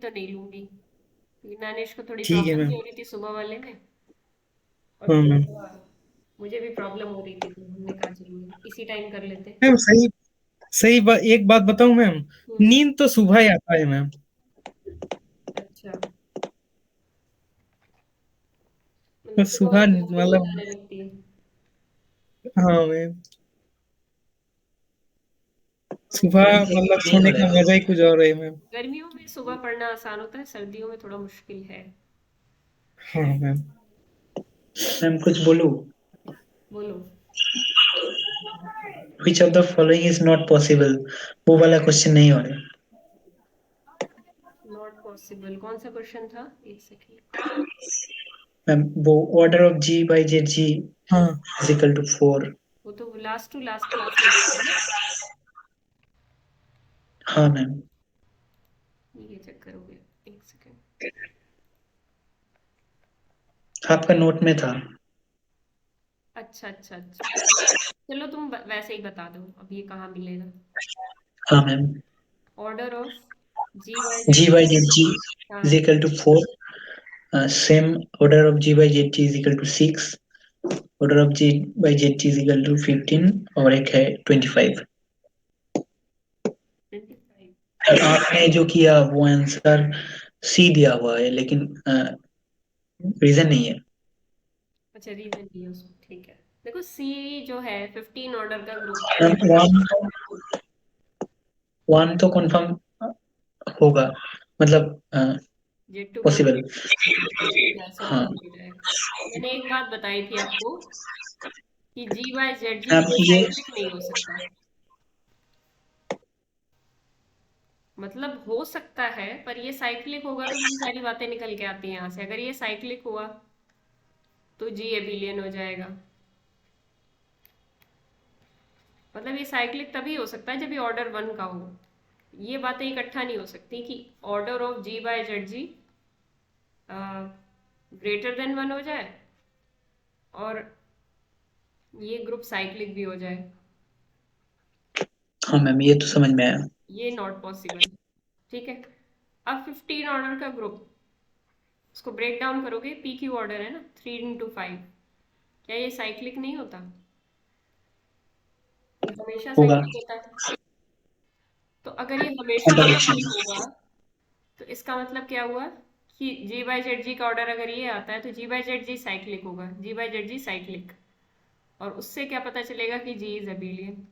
तो नहीं लूंगी क्योंकि मैनेज को थोड़ी ठीक है प्रॉब्लम भी मैम। हो रही थी सुबह वाले में। और हाँ फिर मैम। मुझे भी प्रॉब्लम हो रही थी तो हमने कहा चलिए इसी टाइम कर लेते। मैम सही सही एक बात बताऊं मैम। हम्म। नींद तो सुबह ही आता है मैम। अच्छा, मतलब तो सुबह सुबह उठते ही नींद मतलब। आने लगती है। हाँ मैम। सुबह अच्छा, मतलब सोने का मजा ही कुछ और है मैम। गर्मियों में सुबह पढ़ना आसान होता है, सर्दियों में थोड़ा मुश्किल है। हाँ मैम। मैम कुछ बोलूं? बोलो। Which of the following is not possible? वो वाला क्वेश्चन नहीं हो रहा है। नॉट पॉसिबल कौन सा क्वेश्चन था? एक सेकेंड। मैम वो order of G by Z G हाँ इज इक्वल टू 4। वो तो लास्ट टू लास्ट क्लास में था ना। हाँ मैम। ये चेक करोगे? एक सेकेंड। आपका नोट में था। अच्छा अच्छा अच्छा, चलो तुम वैसे ही बता दो, अब ये कहाँ मिलेगा। हाँ ma'am. Order of G by G Z. By Z G is हाँ। Equal to 4। Same order of G by Z G is equal to 6। Order of G by Z G is equal to 15 और एक है 25। 25। आपने जो किया वो answer C दिया हुआ है, लेकिन रीजन नहीं है। अच्छा, रीजन भी है उसमें, ठीक है। देखो सी जो है 15 ऑर्डर का ग्रुप है। मैम वन तो कंफर्म होगा, मतलब जेड टू वन पॉसिबल। ठीक है, ऐसे भी हाँ हो जाएगा। मैंने एक बात बताई थी आपको कि जी बाय जेड जी आप कभी ये साइक्लिक नहीं हो सकता। मतलब हो सकता है पर ये साइक्लिक होगा तो वही सारी बातें निकल के आती हैं यहाँ से। अगर ये साइक्लिक हुआ तो जी एबिलियन हो जाएगा। मतलब ये साइक्लिक तभी हो सकता है जब ये ऑर्डर वन का हो। ये बातें इकट्ठा नहीं हो सकती कि order of G by Z G greater than one हो जाए और ये ग्रुप साइक्लिक भी हो जाए। हाँ मैम, ये तो समझ में आया। ये नॉट पॉसिबल। ठीक है। अब 15 ऑर्डर का ग्रुप, उसको ब्रेक डाउन करोगे, पी क्यू ऑर्डर है ना, 3 into 5, क्या ये साइक्लिक नहीं होता? ये हमेशा होगा। साइक्लिक होता है। तो अगर ये हमेशा साइक्लिक होगा तो इसका मतलब क्या हुआ कि जी बाई जेड जी का ऑर्डर अगर ये आता है तो जी बाई जेड जी साइक्लिक होगा, जी बाई जेड जी साइक्लिक। और उससे क्या पता चलेगा कि जी इज अबिलियन।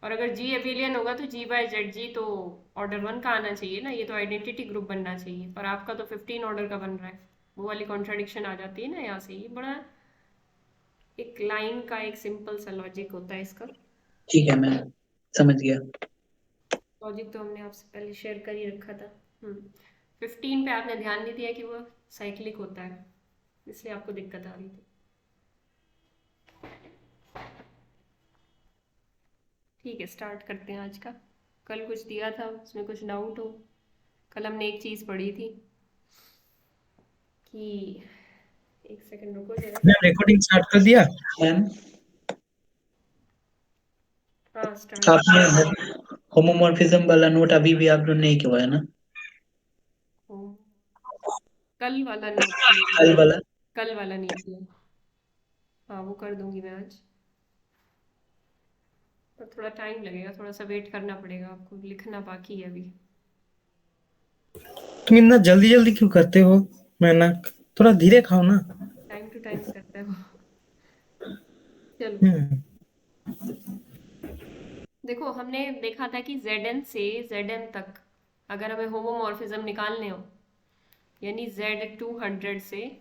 और अगर जी अबिलियन होगा तो जी बाई जेड जी तो ऑर्डर वन का आना चाहिए ना, ये तो आइडेंटिटी ग्रुप बनना चाहिए, पर आपका तो 15 ऑर्डर का बन रहा है। वो वाली कॉन्ट्राडिक्शन आ जाती है ना यहाँ से। ये बड़ा एक लाइन का एक सिंपल सा लॉजिक होता है इसका। ठीक है मैम, समझ गया। लॉजिक तो हमने आपसे पहले शेयर कर ही रखा था। 15 पे आपने ध्यान नहीं दिया कि वो साइक्लिक होता है, इसलिए आपको दिक्कत आ रही थी। ठीक है, स्टार्ट करते हैं आज का। कल कुछ दिया था उसमें कुछ डाउट हो? कल हमने एक चीज़ पढ़ी थी कि, एक सेकंड रुको जरा। मैम रिकॉर्डिंग स्टार्ट कर दिया। मैम हाँ स्टार्ट। आपने होमोमॉर्फिज्म वाला नोट अभी भी आप लोग नहीं किया है ना? कल वाला नोट नहीं कल किया। वाला। कल वाला नहीं किया। हाँ वो कर दूंगी मैं आज। पर थोड़ा टाइम लगेगा, थोड़ा सा वेट करना पड़ेगा, आपको लिखना बाकी है अभी। तुम इतना जल्दी जल्दी क्यों करते हो? मैं ना, थोड़ा धीरे खाओ ना। टाइम टू टाइम करता है वो। चलो। हम्म। देखो हमने देखा था कि Zn से Zn तक अगर हमें होमोमॉर्फिज्म निकालने हो, यानी Z 200 से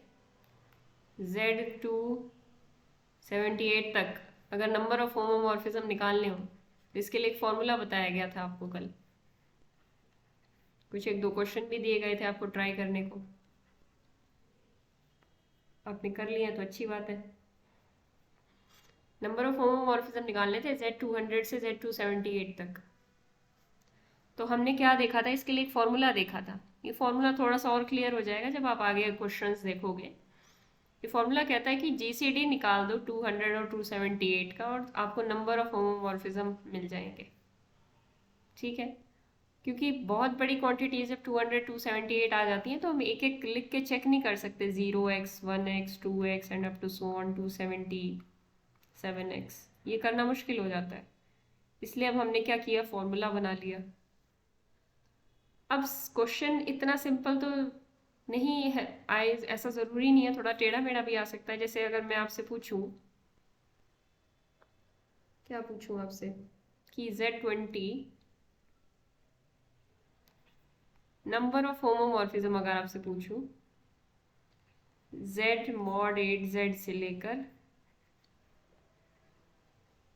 Z 278 तक अगर नंबर ऑफ होमोमॉर्फिज्म निकालने हो तो इसके लिए एक फॉर्मूला बताया गया था आपको कल। कुछ एक दो क्वेश्चन भी दिए गए थे आपको ट्राई करने को। आपने कर लिया तो अच्छी बात है। नंबर ऑफ होमोमॉर्फिज्म निकालने थे Z 200 से Z 278 तक। तो हमने क्या देखा था, इसके लिए एक फॉर्मूला देखा था। ये फॉर्मूला थोड़ा सा और क्लियर हो जाएगा जब आप आगे क्वेश्चंस देखोगे। ये फॉर्मूला कहता है कि जीसीडी निकाल दो 200 और 278 का और आपको नंबर ऑफ होमोमॉर्फिज्म मिल जाएंगे। ठीक है। क्योंकि बहुत बड़ी क्वांटिटी जब 200 278 आ जाती है तो हम एक एक लिख के चेक नहीं कर सकते, 0x 1x 2x and up to so on 277x, ये करना मुश्किल हो जाता है। इसलिए अब हमने क्या किया, फॉर्मूला बना लिया। अब क्वेश्चन इतना सिंपल तो नहीं है, ऐसा ज़रूरी नहीं है, थोड़ा टेढ़ा मेढ़ा भी आ सकता है। जैसे अगर मैं आपसे पूछूं, क्या पूछूं आपसे कि Z20 नंबर ऑफ होमोमॉर्फिज्म अगर आपसे पूछूं Z mod 8Z से लेकर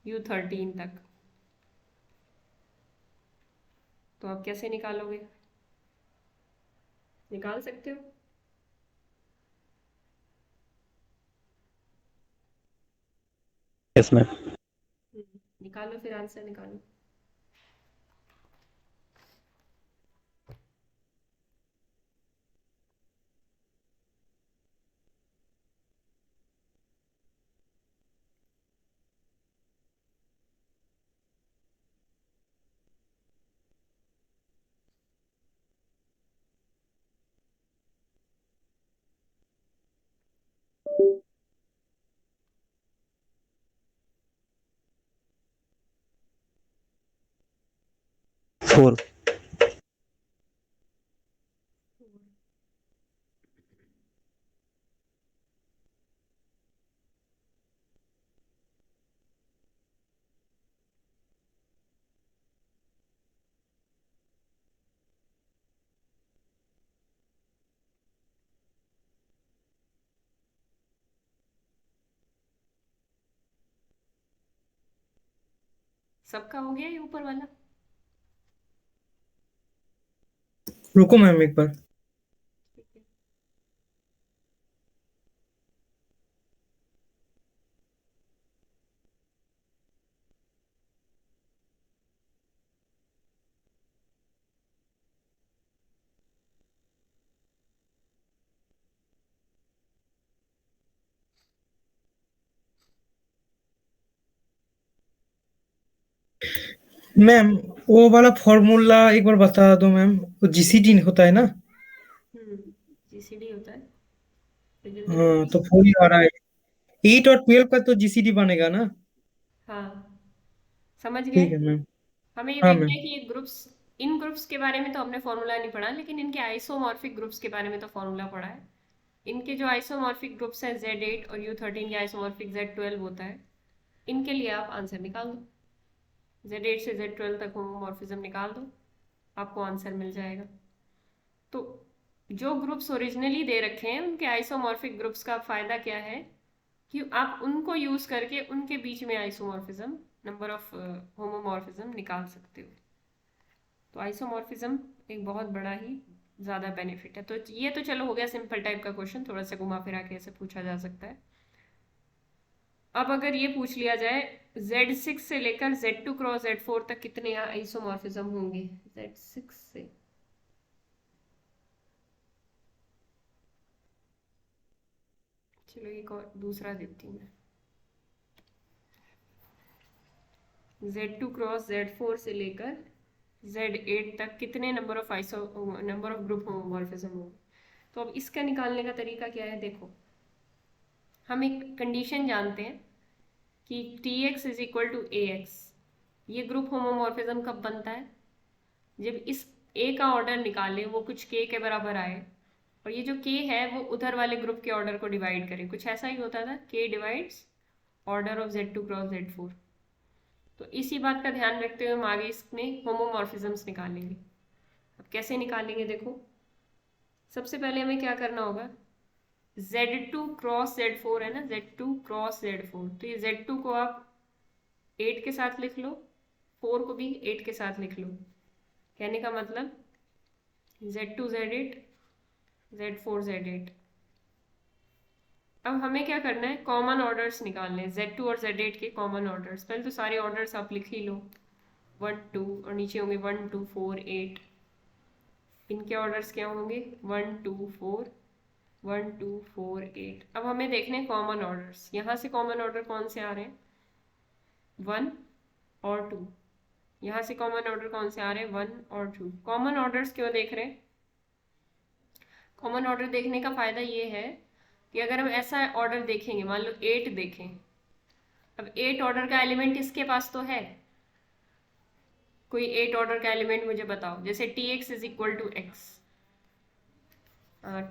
U13 तक, तो आप कैसे निकालोगे? निकाल सकते हो? Yes ma'am. निकालो, फिर आंसर निकालो। फोर। सबका हो गया ये ऊपर वाला? रुको मैम एक बार। ठीक है। मैम वो वाला फॉर्मूला एक बार बता दो मैम, वो जीसीडी होता है ना? जीसीडी होता है, लेकिन देखो हाँ तो 4 ही आ रहा है। 8 और 12 का तो जीसीडी बनेगा ना? हाँ, समझ गए। ठीक है मैम। हमें ये हाँ देखना मैम। है कि ये ग्रुप्स, इन ग्रुप्स के बारे में तो हमने फॉर्मूला नहीं पढ़ा, लेकिन इनके आइसोमॉर्फिक ग्रुप्स के बारे में तो फॉर्मूला पढ़ा है। इनके जो आइसोमॉर्फिक ग्रुप्स हैं Z8 और U13 के आइसोमॉर्फिक Z12 होता है, इनके लिए आप आंसर निकाल दो। Z8 से Z12 तक होमोमॉर्फिज्म निकाल दो, आपको आंसर मिल जाएगा। तो जो ग्रुप्स ओरिजिनली दे रखे हैं उनके आइसोमॉर्फिक ग्रुप्स का फायदा क्या है कि आप उनको यूज करके उनके बीच में आइसोमॉर्फिज्म, नंबर ऑफ होमोमॉर्फिज्म निकाल सकते हो। तो आइसोमॉर्फिज्म एक बहुत बड़ा ही ज़्यादा बेनिफिट है। तो ये तो चलो हो गया सिंपल टाइप का क्वेश्चन, थोड़ा सा घुमा फिरा के ऐसे पूछा जा सकता है। अब अगर ये पूछ लिया जाए Z6 से लेकर Z2 क्रॉस Z4 तक कितने आइसोमॉर्फिज्म होंगे, Z6 से चलो एक और दूसरा देती हूँ मैं, Z2 क्रॉस Z4 से लेकर Z8 तक कितने नंबर ऑफ ग्रुप होमोमॉर्फिज्म होंगे। तो अब इसका निकालने का तरीका क्या है, देखो हम एक कंडीशन जानते हैं कि Tx is equal to Ax। ये ग्रुप होमोमॉर्फिज्म कब बनता है, जब इस A का ऑर्डर निकाले वो कुछ K के बराबर आए और ये जो K है वो उधर वाले ग्रुप के ऑर्डर को डिवाइड करे। कुछ ऐसा ही होता था, K divides order of Z2 cross Z4। तो इसी बात का ध्यान रखते हुए हम आगे इसमें होमोमॉर्फिज्म्स निकालेंगे। अब कैसे निकालेंगे, देखो सबसे पहले हमें क्या करना होगा, Z2 क्रॉस Z4 है ना, Z2 क्रॉस Z4, तो ये Z2 को आप 8 के साथ लिख लो, 4 को भी 8 के साथ लिख लो। कहने का मतलब Z2 Z8 Z4 Z8। अब हमें क्या करना है, कॉमन ऑर्डर्स निकालने हैं, Z2 और Z8 के कॉमन ऑर्डर्स। पहले तो सारे ऑर्डर्स आप लिख ही लो, 1 2 और नीचे होंगे 1 2 4 8। इनके ऑर्डर्स क्या होंगे, 1 2 4 1 2 4 8। अब हमें देखने कॉमन ऑर्डर्स, यहाँ से कॉमन ऑर्डर कौन से आ रहे हैं, 1 और 2, यहाँ से कॉमन ऑर्डर कौन से आ रहे हैं, 1 और 2। कॉमन ऑर्डर्स क्यों देख रहे हैं? कॉमन ऑर्डर देखने का फायदा ये है कि अगर हम ऐसा ऑर्डर देखेंगे, मान लो 8 देखें, अब 8 ऑर्डर का एलिमेंट इसके पास तो है, कोई 8 ऑर्डर का एलिमेंट मुझे बताओ, जैसे tx is equal to X,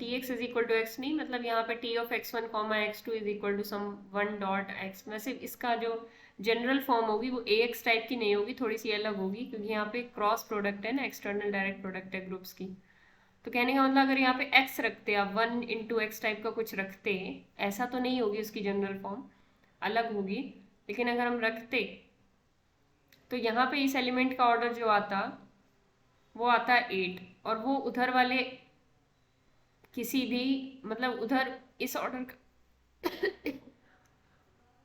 tx is equal to X नहीं, मतलब यहाँ पे t of x1 comma x2 is equal to some 1 dot x। वैसे इसका जो जनरल फॉर्म होगी वो ax टाइप की नहीं होगी, थोड़ी सी अलग होगी, क्योंकि यहाँ पे क्रॉस प्रोडक्ट है ना, एक्सटर्नल डायरेक्ट प्रोडक्ट है ग्रुप्स की। तो कहने का मतलब अगर यहाँ पे x रखते, आप 1 इंटू एक्स टाइप का कुछ रखते, ऐसा तो नहीं होगी उसकी जनरल फॉर्म, अलग होगी, लेकिन अगर हम रखते तो यहाँ पे इस एलिमेंट का ऑर्डर जो आता वो आता 8, और वो उधर वाले किसी भी, मतलब उधर इस ऑर्डर का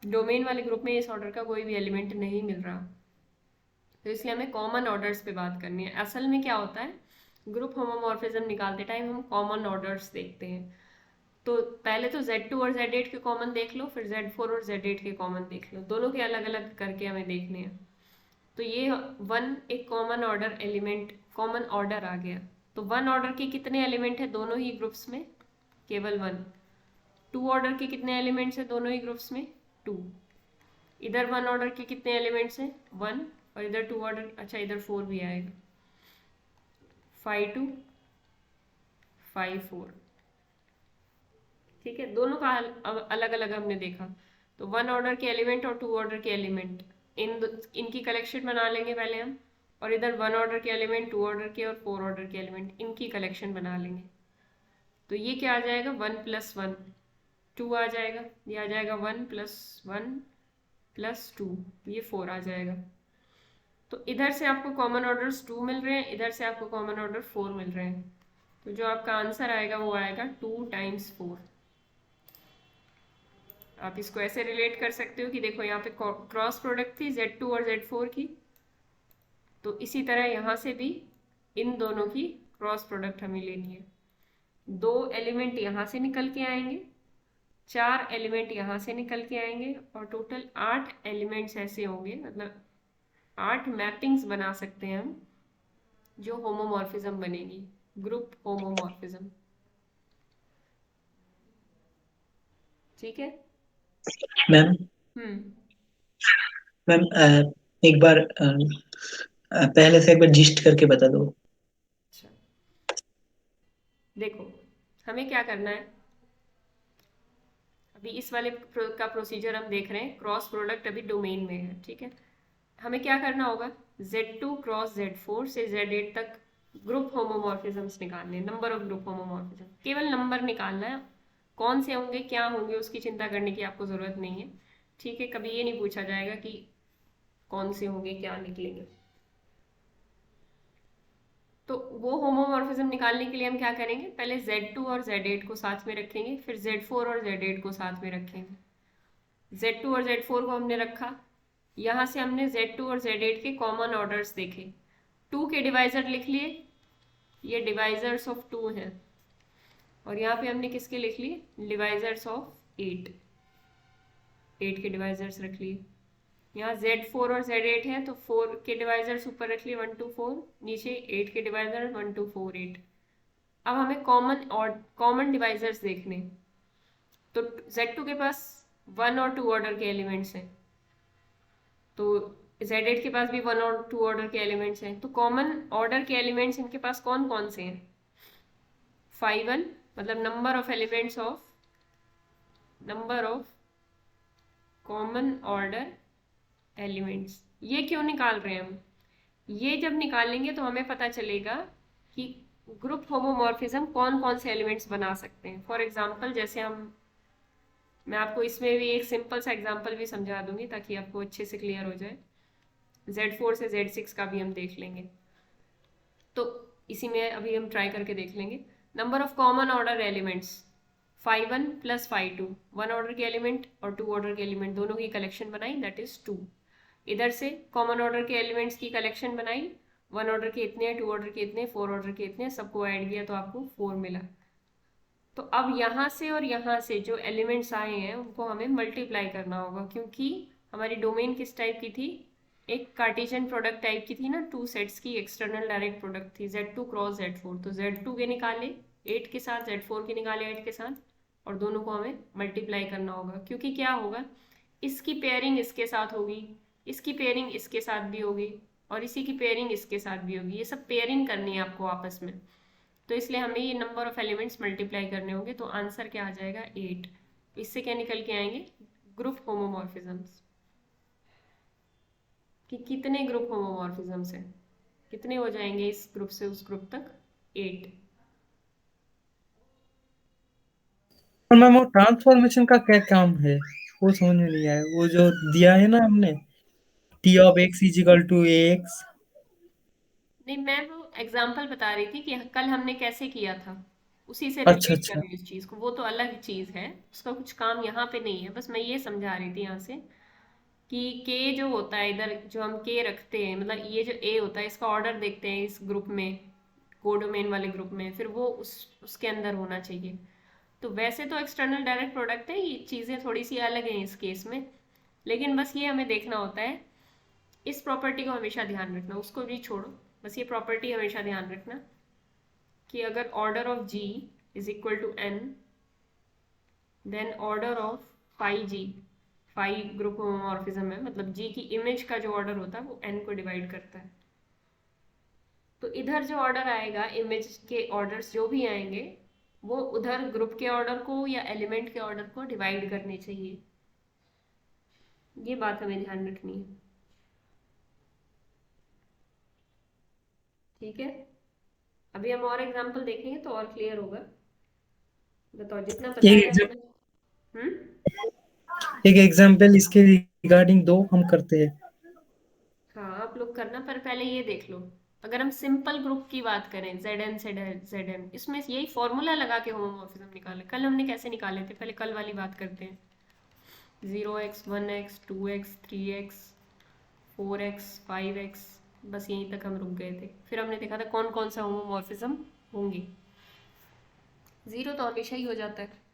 डोमेन वाले ग्रुप में इस ऑर्डर का कोई भी एलिमेंट नहीं मिल रहा, तो इसलिए हमें कॉमन ऑर्डर्स पे बात करनी है। असल में क्या होता है, ग्रुप होमोमॉर्फिज्म निकालते टाइम हम कॉमन ऑर्डर्स देखते हैं। तो पहले तो Z2 और Z8 के कॉमन देख लो, फिर Z4 और Z8 के कॉमन देख लो, दोनों के अलग अलग करके हमें देखने हैं। तो ये 1 एक common order element, common order आ गया। तो 1 ऑर्डर के कितने एलिमेंट है दोनों ही ग्रुप्स में? केवल 1। 2 ऑर्डर के कितने एलिमेंट्स हैं दोनों ही ग्रुप्स में? 2। इधर 1 ऑर्डर के कितने एलिमेंट्स हैं? 1, और इधर 2 ऑर्डर, अच्छा इधर 4 भी आएगा, 5 2 5 4। ठीक है, दोनों का अलग अलग हमने देखा। तो 1 ऑर्डर के एलिमेंट और 2 ऑर्डर के एलिमेंट, इनकी कलेक्शन बना लेंगे पहले हम, और इधर 1 ऑर्डर के एलिमेंट, 2 ऑर्डर के और 4 ऑर्डर के एलिमेंट, इनकी कलेक्शन बना लेंगे। तो ये क्या आ जाएगा, 1 + 1 2 आ जाएगा, ये आ जाएगा 1 + 1 + 2, ये 4 आ जाएगा। तो इधर से आपको कॉमन ऑर्डर्स 2 मिल रहे हैं, इधर से आपको कॉमन ऑर्डर 4 मिल रहे हैं। तो जो आपका आंसर आएगा वो आएगा 2 × 4। आप इसको ऐसे रिलेट कर सकते हो कि देखो यहाँ पे क्रॉस प्रोडक्ट थी Z2 और Z4 की, तो इसी तरह यहाँ से भी इन दोनों की क्रॉस प्रोडक्ट हमें लेनी है। 2 एलिमेंट यहाँ से निकल के आएंगे, 4 एलिमेंट यहाँ से निकल के आएंगे, और टोटल 8 एलिमेंट्स ऐसे होंगे, मतलब 8 मैपिंग्स बना सकते हैं हम, जो होमोमॉर्फिज्म बनेगी, ग्रुप होमोमॉर्फिज्म। ठीक है मैम मैम एक बार पहले से एक बार जिस्ट करके बता दो। अच्छा, देखो हमें क्या करना है, अभी इस वाले का प्रोसीजर हम देख रहे हैं, क्रॉस प्रोडक्ट अभी डोमेन में है। ठीक है, हमें क्या करना होगा, Z2 क्रॉस Z4 से Z8 तक ग्रुप होमोमॉर्फिज्म्स निकालने, नंबर ऑफ ग्रुप होमोमॉर्फिज्म, केवल नंबर निकालना है, कौन से होंगे क्या होंगे उसकी चिंता करने की आपको ज़रूरत नहीं है। ठीक है, कभी ये नहीं पूछा जाएगा कि कौन से होंगे क्या निकलेंगे। तो वो होमोमॉर्फिज्म निकालने के लिए हम क्या करेंगे, पहले Z2 और Z8 को साथ में रखेंगे, फिर Z4 और Z8 को साथ में रखेंगे। Z2 और Z4 को हमने रखा, यहाँ से हमने Z2 और Z8 के कॉमन ऑर्डर्स देखे, 2 के डिवाइजर लिख लिए, ये डिवाइजर्स ऑफ 2 हैं, और यहाँ पे हमने किसके लिख लिए, डिवाइजर्स ऑफ 8 के डिवाइजर्स रख लिए। यहाँ Z4 और Z8 है तो 4 के डिवाइजर्स ऊपर रख लिए 1 2 4, नीचे 8 के डिवाइजर 1 2 4 8। अब हमें कॉमन डिवाइजर्स देखने, तो Z2 के पास 1 और 2 ऑर्डर के एलिमेंट्स हैं, तो Z8 के पास भी 1 और 2 ऑर्डर के एलिमेंट्स हैं, तो कॉमन ऑर्डर के एलिमेंट्स इनके पास कौन कौन से हैं, 5 1, मतलब number of elements of common order elements. ये क्यों निकाल रहे हैं हम, ये जब निकालेंगे तो हमें पता चलेगा कि ग्रुप होमोमॉर्फिज्म कौन कौन से एलिमेंट्स बना सकते हैं। फॉर एग्जांपल जैसे मैं आपको इसमें भी एक सिंपल सा एग्जांपल भी समझा दूंगी ताकि आपको अच्छे से क्लियर हो जाए। Z4 से Z6 का भी हम देख लेंगे, तो इसी में अभी हम ट्राई करके देख लेंगे। Number of common order elements 5 1 + 5 2, 1 order के एलिमेंट और 2 ऑर्डर के एलिमेंट दोनों की कलेक्शन बनाई, दैट इज 2। इधर से कॉमन ऑर्डर के एलिमेंट्स की कलेक्शन बनाई, 1 ऑर्डर के इतने, 2 ऑर्डर के इतने, 4 ऑर्डर के इतने, सबको ऐड किया तो आपको 4 मिला। तो अब यहाँ से और यहाँ से जो एलिमेंट्स आए हैं उनको हमें मल्टीप्लाई करना होगा, क्योंकि हमारी डोमेन किस टाइप की थी, एक कार्टेशियन प्रोडक्ट टाइप की थी ना, टू सेट्स की एक्सटर्नल डायरेक्ट प्रोडक्ट थी, Z2 क्रॉस Z4, तो Z2 के निकाले 8 के साथ, Z4 के निकाले 8 के साथ, और दोनों को हमें मल्टीप्लाई करना होगा, क्योंकि क्या होगा, इसकी पेयरिंग इसके साथ होगी, इसकी पेयरिंग इसके साथ भी होगी, और इसी की पेयरिंग इसके साथ भी होगी, ये सब पेयरिंग करनी है आपको आपस में, तो इसलिए हमें ये नंबर ऑफ एलिमेंट्स मल्टीप्लाई करने होंगे, तो आंसर क्या आ जाएगा 8। इससे क्या निकल के आएंगे, ग्रुप होमोमॉर्फिज्म्स, कि कितने ग्रुप होमोमॉर्फिज्म्स हैं, कितने हो जाएंगे इस ग्रुप से उस ग्रुप तक, 8। और मैम वो ट्रांसफॉर्मेशन का क्या काम है, वो समझ में नहीं आया, वो जो दिया है ना हमने, T of x is equal to A X. नहीं, मैं वो एग्जाम्पल बता रही थी कि कल हमने कैसे किया था, उसी से अच्छा रिलेट कर अच्छा। रही हूँ इस चीज़ को, वो तो अलग चीज़ है, उसका कुछ काम यहाँ पे नहीं है, बस मैं ये समझा रही थी यहाँ से कि के जो होता है इधर, जो हम के रखते हैं, मतलब ये जो ए होता है, इसका ऑर्डर देखते हैं इस ग्रुप में, कोडोमेन वाले ग्रुप में, फिर वो उसके अंदर होना चाहिए। तो वैसे तो एक्सटर्नल डायरेक्ट प्रोडक्ट है, ये चीज़ें थोड़ी सी अलग हैं इस केस में, लेकिन बस ये हमें देखना होता है, इस प्रॉपर्टी को हमेशा ध्यान रखना, उसको भी छोड़ो, बस ये प्रॉपर्टी हमेशा ध्यान रखना कि अगर order of G is equal to N, then order of phi G, phi group homomorphism है, मतलब जी की इमेज का जो ऑर्डर होता है वो एन को डिवाइड करता है, तो इधर जो ऑर्डर आएगा, इमेज के ऑर्डर्स जो भी आएंगे, वो उधर ग्रुप के ऑर्डर को या एलिमेंट के ऑर्डर को डिवाइड करने चाहिए, ये बात हमें ध्यान रखनी है, ठीक है। अभी हम और एग्जांपल देखेंगे तो और क्लियर होगा, बताओ जितना एक बताया एग्जाम हम्म। एक एग्जाम्पल इसके रिगार्डिंग दो, हम करते हैं। हाँ, आप लोग करना, पर पहले ये देख लो, अगर हम सिंपल ग्रुप की बात करें, Zn इसमें यही फॉर्मूला लगा के होमोमॉर्फिज्म निकाले, कल हमने कैसे निकाले थे, पहले कल वाली बात करते हैं। 0x 1x 2x 3x 4x 5x, बस यहीं तक हम रुक गए थे, फिर हमने देखा था कौन कौन सा होमोमॉर्फिज्म होंगे, 0 तो हमेशा ही हो जाता है।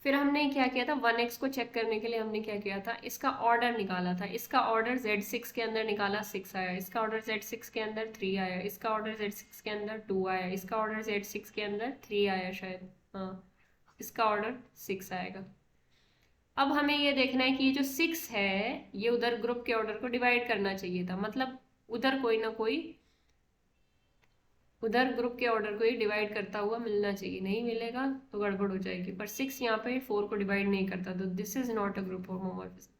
फिर हमने क्या किया था, 1x को चेक करने के लिए हमने क्या किया था, इसका ऑर्डर निकाला था, इसका ऑर्डर Z6 के अंदर निकाला 6 आया, इसका ऑर्डर Z6 के अंदर 3 आया, इसका ऑर्डर Z6 के अंदर 2 आया, इसका ऑर्डर Z6 के अंदर 3 आया शायद, हाँ, इसका ऑर्डर 6 आएगा। अब हमें ये देखना है कि ये जो 6 है, ये उधर ग्रुप के ऑर्डर को डिवाइड करना चाहिए था, मतलब उधर कोई ना कोई उधर ग्रुप के ऑर्डर को ही डिवाइड करता हुआ मिलना चाहिए, नहीं मिलेगा तो गड़बड़ हो जाएगी, पर 6 यहाँ पे 4 को डिवाइड नहीं करता, तो this is not a group homomorphism.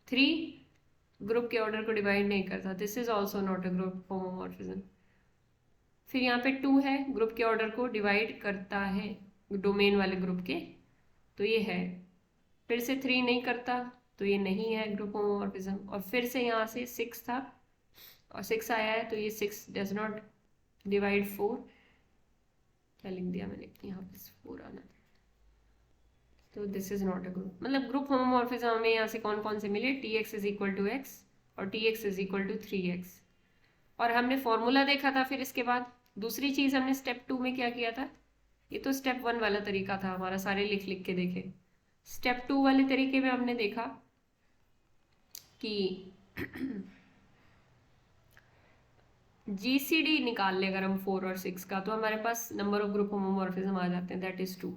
3 group के ऑर्डर को डिवाइड नहीं करता, this is also not a group homomorphism. फिर यहाँ पे 2 है, ग्रुप के ऑर्डर को डिवाइड करता है डोमेन वाले ग्रुप के, तो ये है। फिर से 3 नहीं करता, तो ये नहीं है ग्रुप होमोमॉर्फिज्म, और फिर से यहाँ से 6 था और 6 आया है, तो ये 6 डज नॉट डिवाइड 4, क्या लिख दिया मैंने यहाँ पे, 4 आना था, तो this is not a group, मतलब ग्रुप होमोमॉर्फिज्म हमें यहाँ से कौन कौन से मिले, Tx is equal to x और Tx is equal to 3x, और हमने फॉर्मूला देखा था। फिर इसके बाद दूसरी चीज हमने स्टेप 2 में क्या किया था, ये तो स्टेप 1 वाला तरीका था हमारा, सारे लिख लिख के देखे। स्टेप 2 वाले तरीके में हमने देखा कि GCD निकाल ले अगर हम 4 और 6 का, तो हमारे पास नंबर ऑफ ग्रुप होमोमॉर्फिज्म आ जाते हैं, दैट इज 2।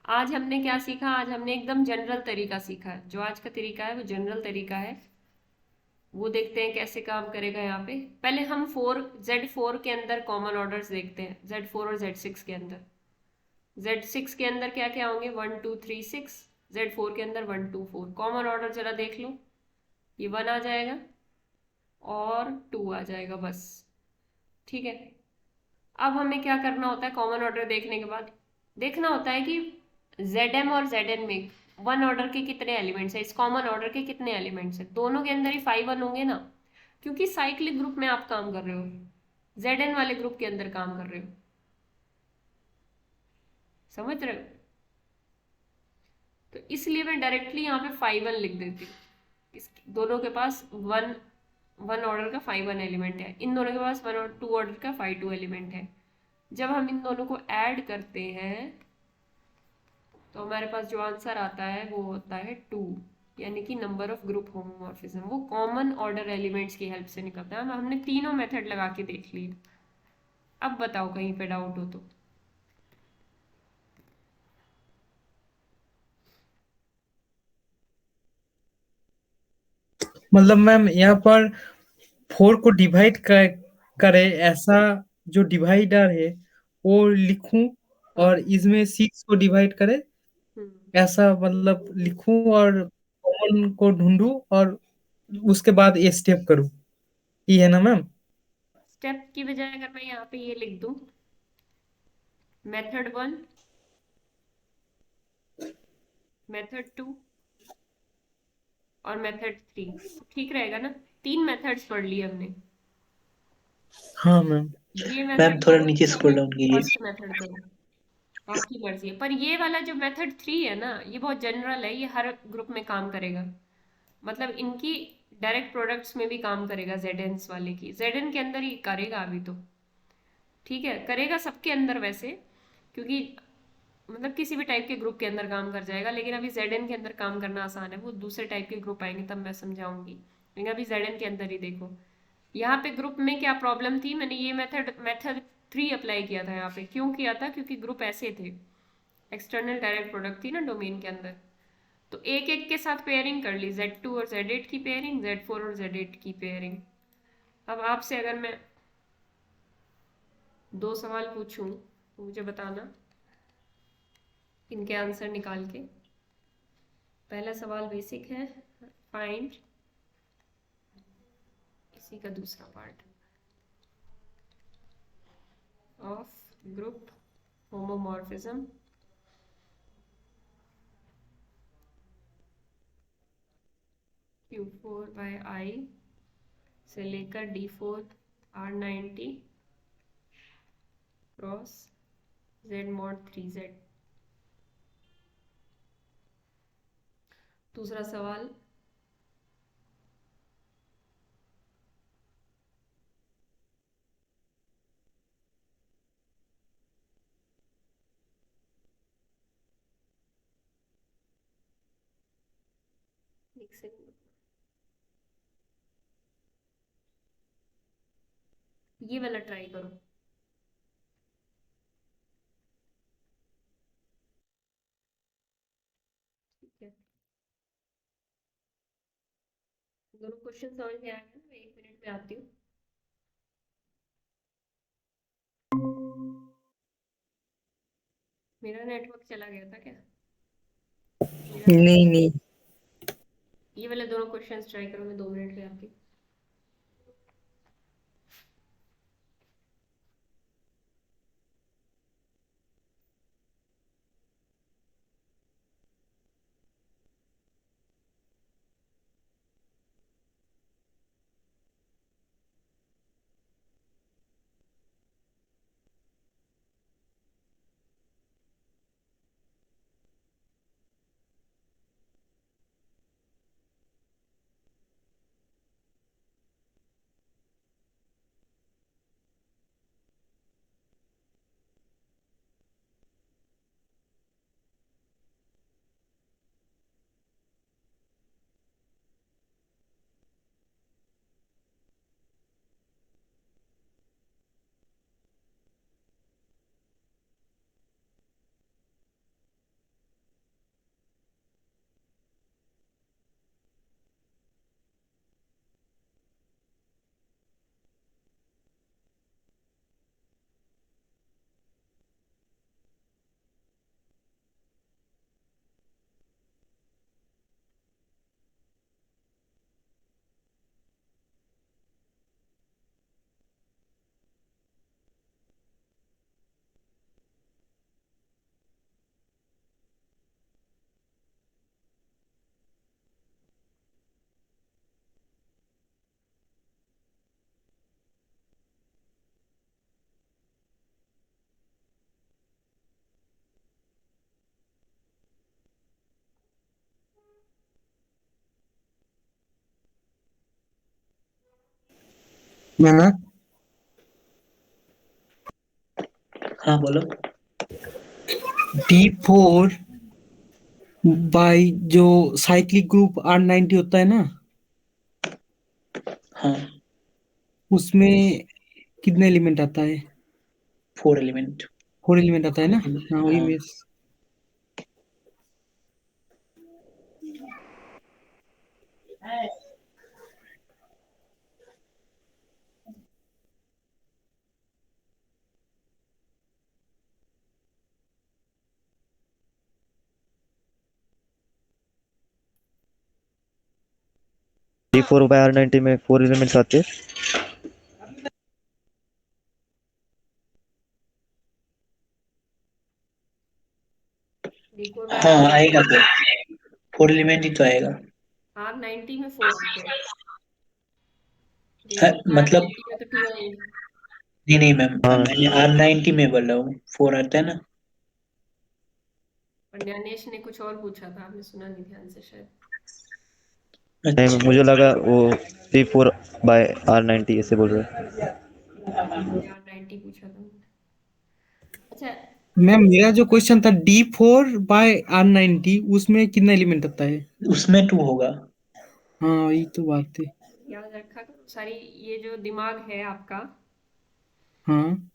आज हमने क्या सीखा, आज हमने एकदम जनरल तरीका सीखा है, जो आज का तरीका है वो जनरल तरीका है, वो देखते हैं कैसे काम करेगा। यहाँ पे पहले हम Z4 के अंदर कॉमन ऑर्डर्स देखते हैं, Z4 और Z6 के अंदर। Z6 के अंदर क्या क्या होंगे, 1 2 3 6, Z4 के अंदर 1 2 4, कॉमन ऑर्डर जरा देख लो, ये 1 आ जाएगा और 2 आ जाएगा, बस, ठीक है। अब हमें क्या करना होता है, कॉमन ऑर्डर देखने के बाद देखना होता है कि Zm और Zn में 1 ऑर्डर के कितने एलिमेंट्स हैं, इस कॉमन ऑर्डर के कितने एलिमेंट्स हैं, दोनों के अंदर ही 5 1 होंगे ना, क्योंकि साइक्लिक ग्रुप में आप काम कर रहे हो, Zn वाले ग्रुप के अंदर काम कर रहे हो, समझ रहे हो, तो इसलिए मैं डायरेक्टली यहाँ पे 5 1 लिख देती हूँ, इस दोनों के पास 1 ऑर्डर का 5 1 एलिमेंट है, इन दोनों के पास 1 और 2 ऑर्डर का 5 2 एलिमेंट है। जब हम इन दोनों को ऐड करते हैं तो हमारे पास जो आंसर आता है वो होता है 2, यानी कि नंबर ऑफ ग्रुप होमोमॉर्फिज्म, वो कॉमन ऑर्डर एलिमेंट्स की हेल्प से निकलता है। हमने तीनों मेथड लगा के देख लिए। अब बताओ कहीं पे डाउट हो तो। मतलब मैम यहाँ पर 4 को डिवाइड करे, ऐसा जो डिवाइडर है वो लिखूं, हाँ। और इसमें 6 को डिवाइड करे ऐसा मतलब लिखूं, और कॉमन को ढूंढूं, और उसके बाद ये स्टेप करूं, ये है ना मैम? स्टेप की बजाय अगर मैं यहाँ पे ये लिख दूं, मेथड 1, मेथड 2 और मेथड 3, तो ठीक रहेगा ना? 3 मेथड्स पढ़ लिए हमने। हाँ मैम। ये मैम मेथड थोड़ा करो नीचे या स्क्रॉल फिर डाउन कीजिए। फर्स्ट मेथड करो, आपकी मर्जी है। पर ये वाला जो मेथड 3 है ना, ये बहुत जनरल है, ये हर ग्रुप में काम करेगा। मतलब इनकी डायरेक्ट प्रोडक्ट्स में भी काम करेगा, जेड वाले की जेड के अंदर ही करेगा अभी तो। ठीक है, करेगा सबके अंदर वैसे, क्योंकि मतलब किसी भी टाइप के ग्रुप के अंदर काम कर जाएगा, लेकिन अभी जेड के अंदर काम करना आसान है। वो दूसरे टाइप के ग्रुप आएंगे तब मैं समझाऊंगी, लेकिन अभी जेड के अंदर ही देखो। यहाँ पे ग्रुप में क्या प्रॉब्लम थी, मैंने ये मेथड मेथड 3 अप्लाई किया था यहाँ पे। क्यों किया था? क्योंकि ग्रुप ऐसे थे, एक्सटर्नल डायरेक्ट प्रोडक्ट थी ना डोमेन के अंदर, तो एक एक के साथ पेयरिंग कर ली, Z2 और Z8 की पेयरिंग, Z4 और Z8 की पेयरिंग। अब आपसे अगर मैं 2 सवाल पूछूं तो मुझे बताना इनके आंसर निकाल के। पहला सवाल बेसिक है, फाइंड, इसी का दूसरा part, of group homomorphism Q4/I से लेकर D4 R90 cross Z mod 3Z। दूसरा सवाल, एक सेकंड, ये वाला ट्राई करो। ठीक है, दोनों क्वेश्चन समझ में आएगा ना? मैं 1 मिनट में आती हूँ। मेरा नेटवर्क चला गया था क्या? मेरा नहीं नहीं। ये वाले दोनों क्वेश्चंस ट्राई करो, मैं 2 मिनट में आती हूँ। मैम हाँ बोलो। D4 बाई जो साइक्लिक ग्रुप R90 होता है ना, हाँ, उसमें कितने एलिमेंट आता है? 4 एलिमेंट। 4 एलिमेंट आता है ना। हाँ वही हाँ, मिस। D4/R90 में 4 एलिमेंट्स आते हैं। D4 हाँ बाय आएगा तो 4 एलिमेंट ही तो आएगा। R90 में 4 आते हैं, हाँ, D4 बाय मतलब R90 में तो 2 आएंगे। नहीं मैम, हाँ मैंने R90 में बोला हूँ, 4 आता है ना। और ज्ञानेश ने कुछ और पूछा था, आपने सुना नहीं ध्यान से शायद। नहीं, अच्छा, मुझे लगा वो D4/R90 ऐसे बोल रहे हैं। R90 पूछा था मैंने। अच्छा, मैम मेरा जो क्वेश्चन था D4/R90 उसमें कितना एलिमेंट आता है? उसमें 2 होगा। हाँ वही तो बात है। याद रखा करो सारी, ये जो दिमाग है आपका, हाँ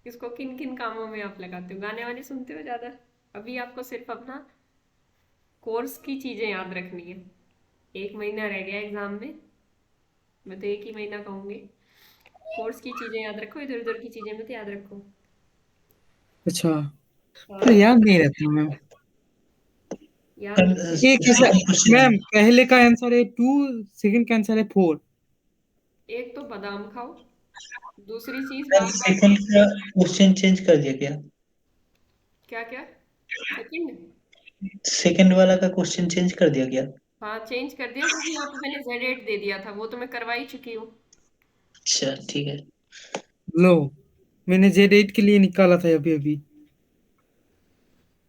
इसको किन किन कामों में आप लगाते हो? गाने वाने सुनते हो ज्यादा? अभी आपको सिर्फ अपना कोर्स की चीजें याद रखनी है। 1 महीना रह गया एग्जाम में, मैं तो 1 ही महीना कहूंगी। कोर्स की चीजें याद रखो, इधर उधर की चीजें मत याद रखो। अच्छा, तो हाँ, याद नहीं रहता मैम। याद ये कैसा? Second question. मैम पहले का आंसर है 2, सेकंड का आंसर है 4। एक तो बादाम खाओ, दूसरी चीज मैम बार बार। सेकंड का क्वेश्चन चेंज कर दिया क्या? क्या क्या? सेकंड? सेकंड वाला का क्वेश्चन चेंज कर दिया क्या? हाँ चेंज कर दिया, क्योंकि यहाँ पे मैंने Z8 दे दिया था, वो तो मैं करवा ही चुकी हूँ। अच्छा ठीक है। लो, मैंने Z8 के लिए निकाला था अभी अभी।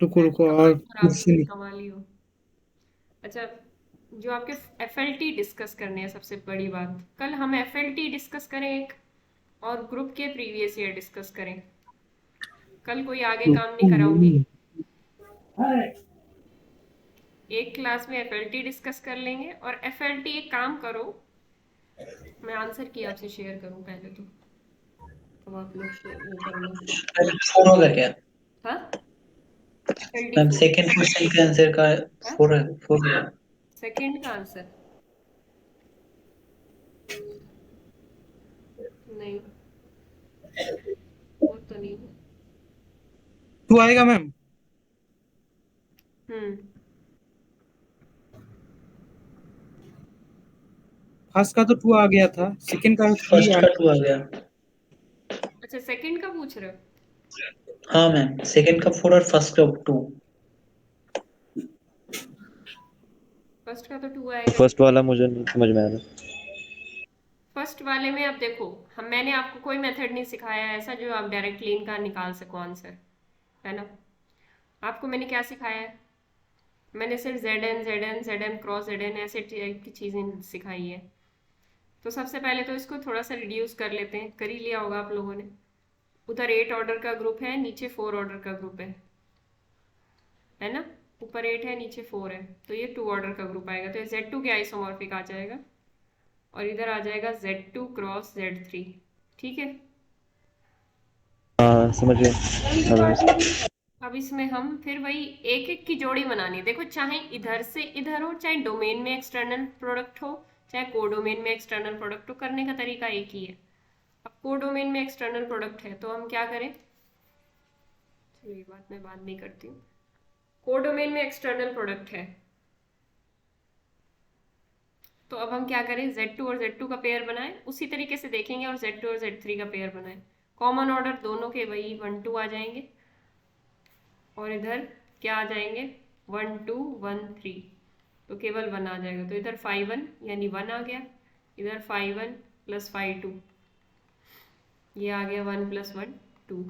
रुको मैं भी रुको कमा और लूँ और आप क्वेश्चन। भी कमा लियो। अच्छा, जो आपके FLT डिस्कस करने हैं, सबसे बड़ी बात, कल हम FLT डिस्कस करें एक, और ग्रुप के प्रीवियस ईयर डिस्कस करें। कल कोई आगे काम नहीं कराऊंगी, एक क्लास में FLT डिस्कस कर लेंगे। और FLT एक काम करो, मैं आंसर की आपसे शेयर करूं पहले तो आप लोग वो कर लो। मैम 4 होगा क्या? हाँ, FLT मैम 4। सेकंड क्वेश्चन के आंसर का हाँ, 4 है, 4 है। सेकंड का आंसर नहीं, वो तो नहीं है। 2 आएगा मैम। हम्म। फर्स्ट का तो 2 आ गया था, सेकंड का 3 फर्स्ट आ। का 2 आ गया। अच्छा, सेकंड का पूछ रहे हो? हाँ मैम, सेकंड का 4 और फर्स्ट का 2। फर्स्ट का तो 2 आएगा ही। फर्स्ट वाला मुझे नहीं समझ में आ रहा। फर्स्ट वाले में अब देखो, मैंने आपको कोई मेथड नहीं सिखाया है ऐसा जो आप डायरेक्टली इनका निकाल सको आंसर, है ना? आपको मैंने क्या सिखाया है? मैंने सिर्फ ZN क्रॉस ZN ऐसे टाइप की चीज़ें सिखाई है। तो सबसे पहले तो इसको थोड़ा सा रिड्यूस कर लेते हैं, कर ही लिया होगा आप लोगों ने। उधर 8 ऑर्डर का ग्रुप है, नीचे 4 ऑर्डर का ग्रुप है ना? ऊपर 8 है, नीचे 4 है, तो ये 2 ऑर्डर का ग्रुप आएगा, तो ये Z2 के आइसोमॉर्फिक आ जाएगा। और इधर आ जाएगा Z2 क्रॉस Z3। ठीक है, हाँ समझ गया। अब इसमें हम फिर वही एक एक की जोड़ी बनानी है। देखो, चाहे इधर से इधर हो, चाहे डोमेन में एक्सटर्नल प्रोडक्ट हो, चाहे कोडोमेन में एक्सटर्नल प्रोडक्ट हो, करने का तरीका एक ही है। अब कोडोमेन में एक्सटर्नल प्रोडक्ट है तो हम क्या करें? चलो ये बात मैं बाद नहीं करती हूँ। कोडोमेन में एक्सटर्नल प्रोडक्ट है तो अब हम क्या करें? Z2 और Z2 का पेयर बनाएं, उसी तरीके से देखेंगे, और Z2 और Z3 का पेयर बनाएं। कॉमन ऑर्डर दोनों के वही 1 2 आ जाएंगे, और इधर क्या आ जाएंगे? 1 2 1 3, तो केवल 1 आ जाएगा, तो इधर 5 1 यानी 1 आ गया, इधर 5 1 प्लस 5 2, ये आ गया 1 प्लस 1 2।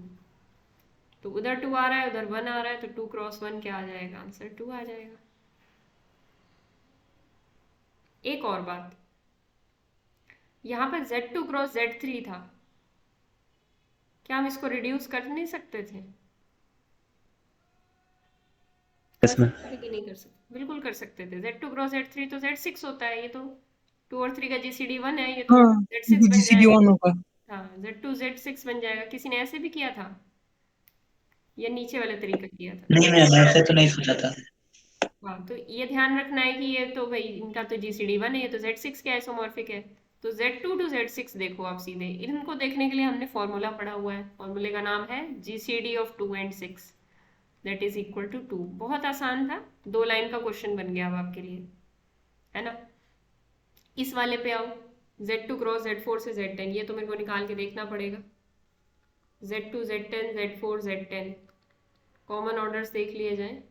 तो उधर 2 आ रहा है, उधर 1 आ रहा है, तो 2 क्रॉस 1 क्या आ जाएगा? आंसर 2 आ जाएगा। एक और बात, यहाँ पर Z2 क्रॉस Z3 था, क्या हम इसको रिड्यूस कर नहीं सकते थे? इसमें सकते कि नहीं कर सकते? बिल्कुल कर सकते थे। Z2 क्रॉस Z3 तो Z6 होता है, ये तो 2 और 3 का GCD 1 है, ये तो हाँ, Z6 बन GCD जाएगा। 1 होगा। हाँ, Z2 Z6 बन जाएगा। किसी ने ऐसे भी किया था या नीचे वाले तरीका किया था? नहीं मैम, ऐसे तो नहीं सोचा था। हाँ, तो ये ध्यान रखना है कि ये तो भाई इनका तो GCD 1 है, ये तो Z6 के आइसोमॉर्फिक है। तो Z2 टू Z6 देखो आप सीधे। इनको देखने के लिए हमने फॉर्मूला पढ़ा हुआ है। फॉर्मूले का नाम है GCD of 2 and 6 that is equal to 2। बहुत आसान था, 2 लाइन का क्वेश्चन बन गया अब आपके लिए, है ना। इस वाले पे आओ, Z2 क्रॉस Z4 से Z10, ये तो मेरे को निकाल के देखना पड़ेगा। Z2 Z10 Z4 Z10 common orders देख लिए जाएं।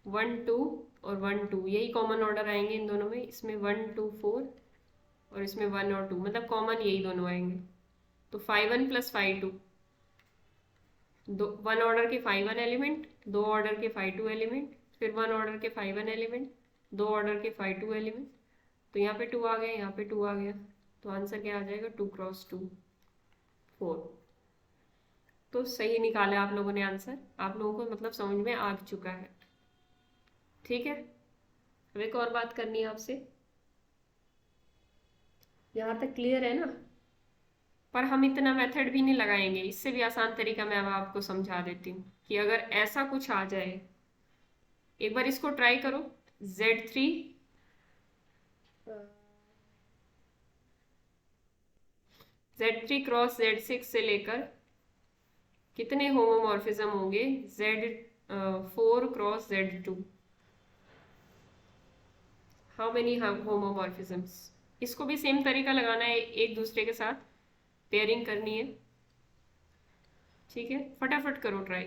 1 2 और 1 2 यही कॉमन ऑर्डर आएंगे इन दोनों में। इसमें 1 2 4 और इसमें 1 और 2, मतलब कॉमन यही दोनों आएंगे। तो 5 1 प्लस 5 2, दो 1 ऑर्डर के 5 1 एलिमेंट, 2 ऑर्डर के 5 2 एलिमेंट, फिर 1 ऑर्डर के 5 1 एलिमेंट, 2 ऑर्डर के 5 2 एलिमेंट। तो यहाँ पे 2 आ गया, यहाँ पे 2 आ गया, तो आंसर क्या आ जाएगा? 2 क्रॉस 2 4। तो सही निकाला आप लोगों ने आंसर। आप लोगों को मतलब समझ में आ चुका है, ठीक है। अब एक और बात करनी है आपसे, यहाँ तक क्लियर है ना? पर हम इतना मेथड भी नहीं लगाएंगे, इससे भी आसान तरीका मैं अब आपको समझा देती हूँ कि अगर ऐसा कुछ आ जाए, एक बार इसको ट्राई करो। Z3 Z3 क्रॉस Z6 से लेकर कितने होमोमॉर्फिज्म होंगे Z4 cross Z2? How many होमोमॉर्फिज्म्स? इसको भी सेम तरीका लगाना है, एक दूसरे के साथ पेयरिंग करनी है, ठीक है। फटाफट करो ट्राई।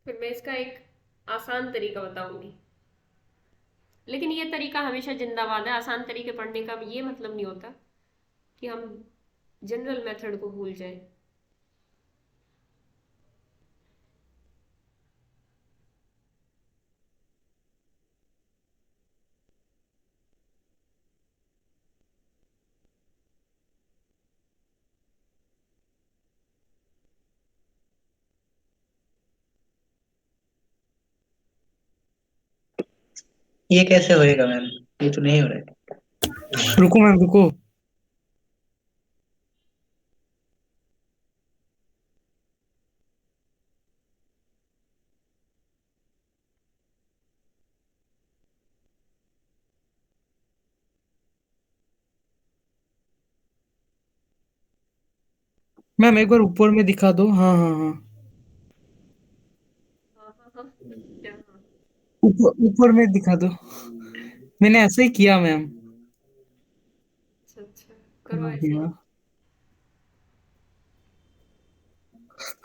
फिर मैं इसका एक आसान तरीका बताऊंगी, लेकिन ये तरीका हमेशा जिंदाबाद है। आसान तरीके पढ़ने का ये मतलब नहीं होता कि हम जनरल मेथड को भूल जाएं। ये कैसे होएगा मैम? ये तो नहीं हो रहा है। रुको मैम, रुको। मैम एक बार ऊपर में दिखा दो। हाँ हाँ हाँ, हाँ हाँ हाँ, क्या? हाँ, ऊपर ऊपर में दिखा दो। मैंने ऐसे ही किया मैम। अच्छा अच्छा, करो हाँ ऐसे ही।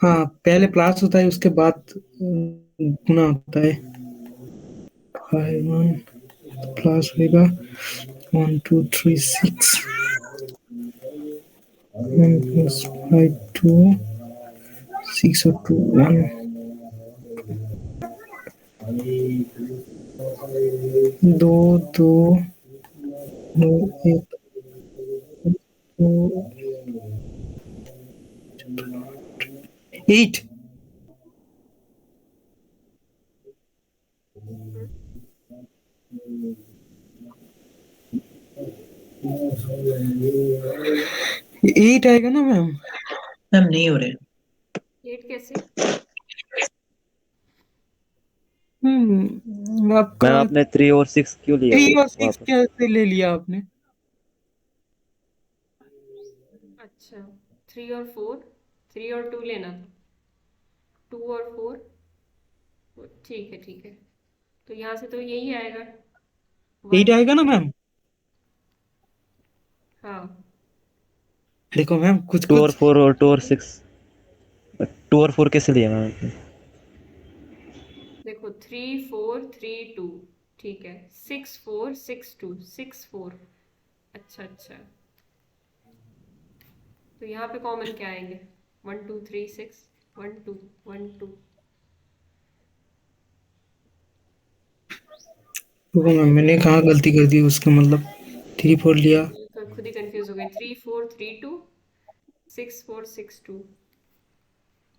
हाँ, पहले प्लस होता है, उसके बाद गुना होता है। 5 1 प्लस होगा 1 2 3 6 1 प्लस 5 2 6 और 2 1 2 2 2 1 2 8। हम्म, 8 आएगा ना मैम? मैम नहीं हो रहे। 8 कैसे? आपका मैम आपने 3 और 6 क्यों लिया 3 और 6 वापस? कैसे ले लिया आपने? अच्छा, 3 और 4, 3 और 2 लेना था, 2 और 4, ठीक है ठीक है। तो यहाँ से तो यही आएगा 8 1। आएगा ना मैम? हाँ, देखो मैम, कुछ 2 और कुछ 4 और 2 और 6, 2 और 4 कैसे लिया मैम आपने? देखो 3 4 3 2, ठीक है। 6 4 6 2 6 4, अच्छा अच्छा। तो यहाँ पे कॉमन क्या आएंगे? 1 2 3 6 1 2 1 2। देखो मैम, मैंने कहाँ गलती कर दी? उसका मतलब 3 4 लिया। तो खुद ही कंफ्यूज हो गए। 3 4 3 2 6 4 6 2।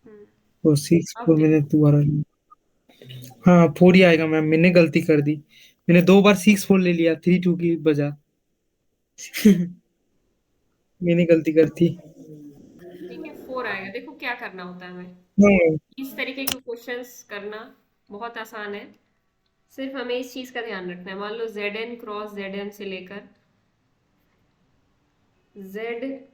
हम्म, वो 6 अब 4 मैंने दोबारा हाँ 4 ही आएगा मैम, मैंने गलती कर दी। मैंने 2 बार 6 4 ले लिया, 3 2 की बजा। मैंने गलती कर दी। ठीक है, 4 आएगा। देखो क्या करना होता है हमें, हाँ इस तरीके के क्वेश्चंस करना बहुत आसान है। सिर्फ हमें इस चीज का ध्यान रखना है। मान लो Z N cross Z M से लेकर जेड,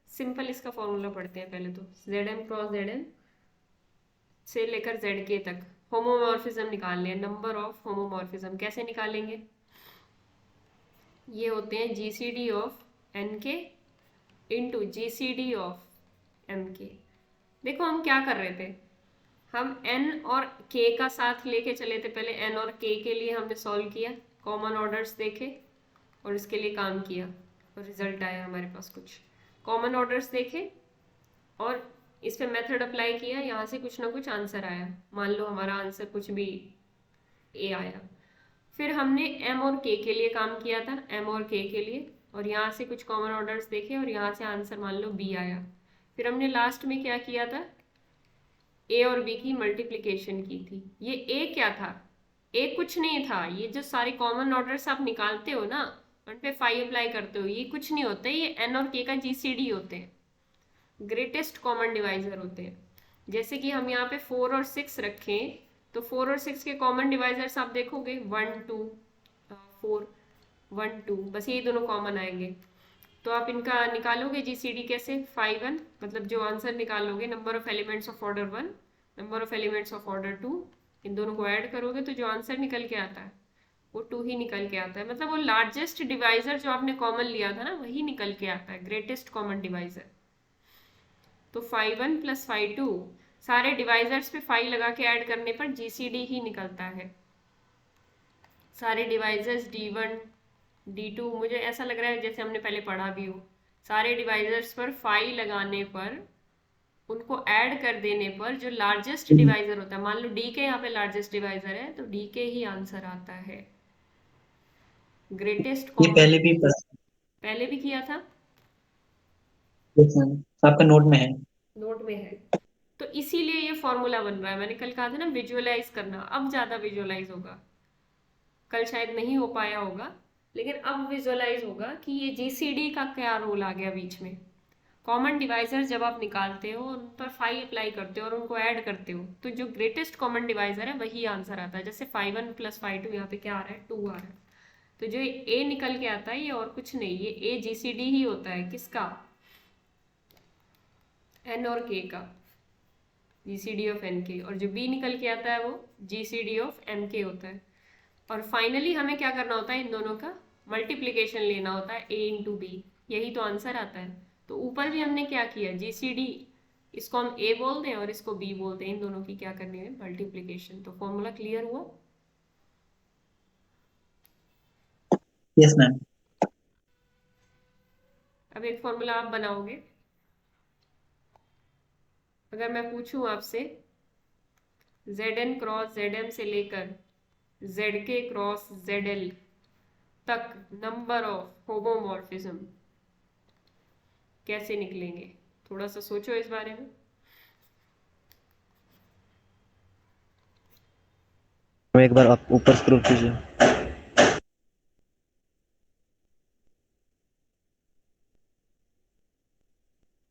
सिंपल इसका फॉर्मूला पढ़ते हैं पहले। तो z m cross Z M से लेकर जेड के तक होमोमॉर्फिज्म निकालने हैं। नंबर ऑफ होमोमॉर्फिज्म कैसे निकालेंगे? ये होते हैं GCD of N K into GCD of M के। देखो हम क्या कर रहे थे, हम n और k का साथ लेके चले थे। पहले n और k के लिए हमने सॉल्व किया, कॉमन ऑर्डर्स देखे और इसके लिए काम किया और रिजल्ट आया हमारे पास कुछ। कॉमन ऑर्डर्स देखे और इस पे मेथड अप्लाई किया, यहाँ से कुछ ना कुछ आंसर आया। मान लो हमारा आंसर कुछ भी a आया। फिर हमने m और k के लिए काम किया था, m और k के लिए, और यहाँ से कुछ कॉमन ऑर्डर्स देखे और यहाँ से आंसर मान लो b आया। फिर हमने लास्ट में क्या किया था, ए और बी की मल्टीप्लिकेशन की थी। ये ए क्या था? ए कुछ नहीं था। ये जो सारे कॉमन ऑर्डर्स आप निकालते हो ना, उन पे फाई अप्लाई करते हो, ये कुछ नहीं होता। ये एन और के का जीसीडी होते हैं, ग्रेटेस्ट कॉमन डिवाइजर होते हैं। जैसे कि हम यहाँ पे 4 और 6 रखें, तो 4 और 6 के कॉमन डिवाइजर्स आप देखोगे 1 2 4 1 2, बस यही दोनों कॉमन आएंगे। तो आप इनका निकालोगे जीसीडी कैसे? 5 1, मतलब जो आंसर निकालोगे, number of elements of order 1, number of elements of order 2, इन दोनों को ऐड करोगे तो जो आंसर निकल के आता है वो 2 ही निकल के आता है। मतलब वो लार्जेस्ट डिवाइजर जो आपने कॉमन लिया था ना, वही निकल के आता है, ग्रेटेस्ट कॉमन डिवाइजर। तो 5 1 प्लस 5 2, सारे डिवाइजर्स पे 5 लगा के ऐड करने पर जीसीडी ही निकलता है। सारे डिवाइजर्स D1 D2, मुझे ऐसा लग रहा है जैसे हमने पहले पढ़ा भी हो। सारे डिवाइजर्स पर 5 लगाने पर, उनको ऐड कर देने पर जो लार्जेस्ट डिवाइजर होता है, मान लो डी के यहाँ पे लार्जेस्ट डिवाइजर है, तो डी के ही आंसर आता है। ग्रेटेस्ट ये कॉमन, पहले भी पहले भी किया था, आपका नोट में है। नोट में है। तो इसीलिए ये फॉर्मूला बन रहा है। मैंने कल कहा था ना विजुअलाइज करना, अब ज्यादा विजुअलाइज होगा। कल शायद नहीं हो पाया होगा, लेकिन अब विजुअलाइज होगा कि ये जीसीडी का क्या रोल आ गया बीच में। कॉमन डिवाइजर जब आप निकालते हो, उन पर 5 अप्लाई करते हो और उनको ऐड करते हो, तो जो ग्रेटेस्ट कॉमन डिवाइजर है वही आंसर आता है। जैसे 5 1 प्लस 5 2, यहाँ पे क्या आ रहा है? 2 आ रहा है। तो जो ए निकल के आता है ये और कुछ नहीं, ये ए जीसीडी ही होता है। किसका? एन और के का, जीसीडी ऑफ एन के। और जो बी निकल के आता है वो जीसीडी ऑफ एम के होता है। और फाइनली हमें क्या करना होता है? इन दोनों का मल्टीप्लिकेशन लेना होता है, ए इंटू बी, यही तो आंसर आता है। तो ऊपर भी हमने क्या किया, जीसीडी, इसको हम ए बोल दें और इसको बी बोल दें, इन दोनों की क्या करनी है? मल्टीप्लिकेशन। तो फॉर्मूला क्लियर हुआ? Yes ma'am. अब एक फॉर्मूला आप बनाओगे। अगर मैं पूछूं आपसे z N cross Z M से लेकर जेड के क्रॉस जेड एल तक नंबर ऑफ होमोमॉर्फिज्म कैसे निकलेंगे? थोड़ा सा सोचो इस बारे में। एक बार आप ऊपर स्क्रॉल कीजिए।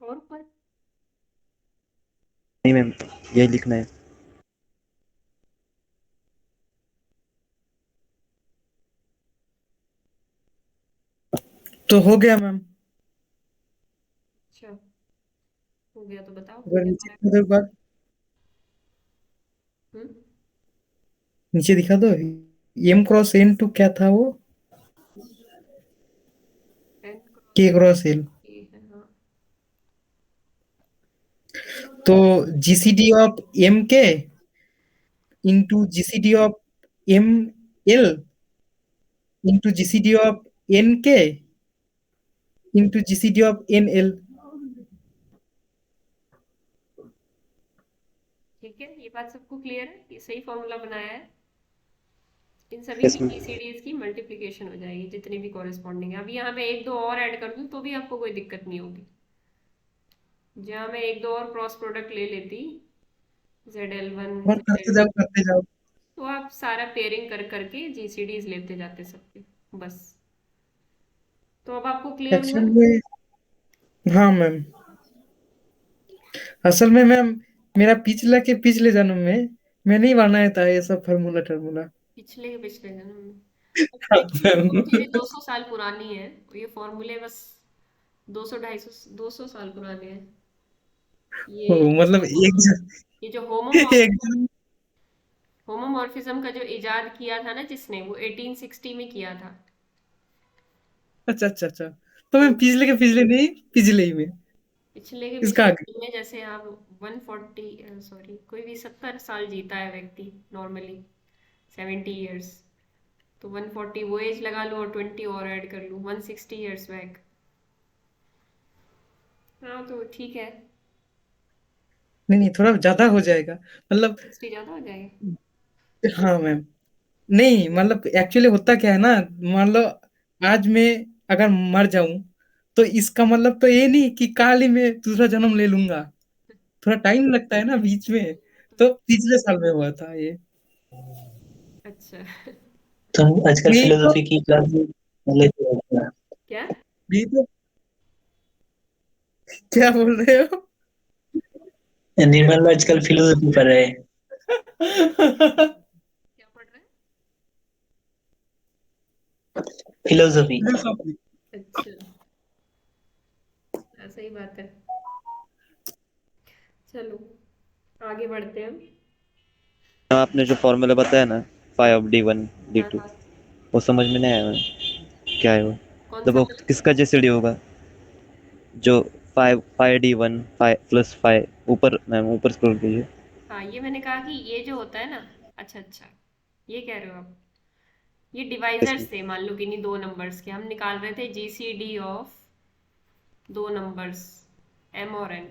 और ऊपर नहीं मैम, यही लिखना है। तो हो गया मैम। अच्छा, हो गया तो बताओ अगर क्या नीचे हमारा। दिखा दो एक बार, हम्म, नीचे दिखा दो। एम क्रॉस एन टू क्या था वो? एन के क्रॉस क्रॉस एल। ए है, हाँ। तो GCD of M K into GCD of M L into GCD of N K into GCD of N L. ठीक है, ये बात सबको क्लियर है? ये सही फॉर्मूला बनाया है। इन सभी यस की मैम। जीसीडीज की मल्टीप्लिकेशन मल्टीप्लिकेशन हो जाएगी जितनी भी कॉरेस्पॉन्डिंग है। अभी यहाँ मैं एक दो और ऐड कर दूँ तो भी आपको कोई दिक्कत नहीं होगी। जहाँ मैं एक दो और क्रॉस प्रोडक्ट ले लेती, ZL1 और ZL2, करते जाओ। तो आप सारा पेयरिंग कर करके GCDs लेते जाते सबके, बस। तो अब आपको क्लियर हुआ? एक्चुअल में हाँ मैम, असल में मैम मेरा पिछले जन्म में मैं नहीं बनाया था ये सब फार्मूला टर्मूला। पिछले के पिछले जन्म में? हाँ, एक्चुअली मैम। बुक मेरी 200 साल पुरानी है, ये फॉर्मूले बस 200 साल पुराने हैं। ओ, ये मतलब ये जो एक जन। होमोमॉर्फिज्म का जो इजाद किया था ना जिसने, वो 1860 में किया था। अच्छा अच्छा अच्छा, तो मैं तो पिछले के पिछले नहीं, पिछले ही में पिछले के इसका पिछले आगे। जन्म में जैसे आप 140, सॉरी, कोई भी 70 साल जीता है व्यक्ति नॉर्मली, 70 ईयर्स, तो 140 वो एज लगा लो और 20 और ऐड कर लो, 160 ईयर्स बैक। हाँ तो ठीक है, नहीं नहीं, थोड़ा ज्यादा हो जाएगा मतलब। 60 ज़्यादा हो जाएगा। हाँ मैम, नहीं मतलब एक्चुअली होता क्या है ना, मान लो आज मैं अगर मर जाऊं तो इसका मतलब तो ये नहीं कि काल ही मैं दूसरा जन्म ले लूंगा। थोड़ा टाइम लगता है ना बीच में। तो पिछले साल में हुआ था ये। अच्छा। तो हम आजकल नहीं तो फिलोसफी की क्लास में लेते हैं। क्या? नहीं तो क्या बोल रहे हो? निर्मल आजकल फिलोसफी पढ़ रहे हैं। क्या पढ़ रहे फिलोसफी। हैं? अच्छा, हाँ, सही बात है। चलो आगे बढ़ते हैं। आपने जो फॉर्मूला बताया ना, 5D1 डी हाँ टू हाँ। वो समझ में नहीं आया मैम, क्या है वो? कौन तो सा वो किसका जीसीडी होगा? जो 5D1 5 + 5 ऊपर मैम, ऊपर स्क्रॉल कीजिए। हाँ, ये मैंने कहा कि ये जो होता है ना, अच्छा अच्छा, ये कह रहे हो आप। ये डिवाइजर्स इसमें थे, मान लो किन्हीं दो नंबर्स के हम निकाल रहे थे GCD ऑफ दो नंबर्स M और N,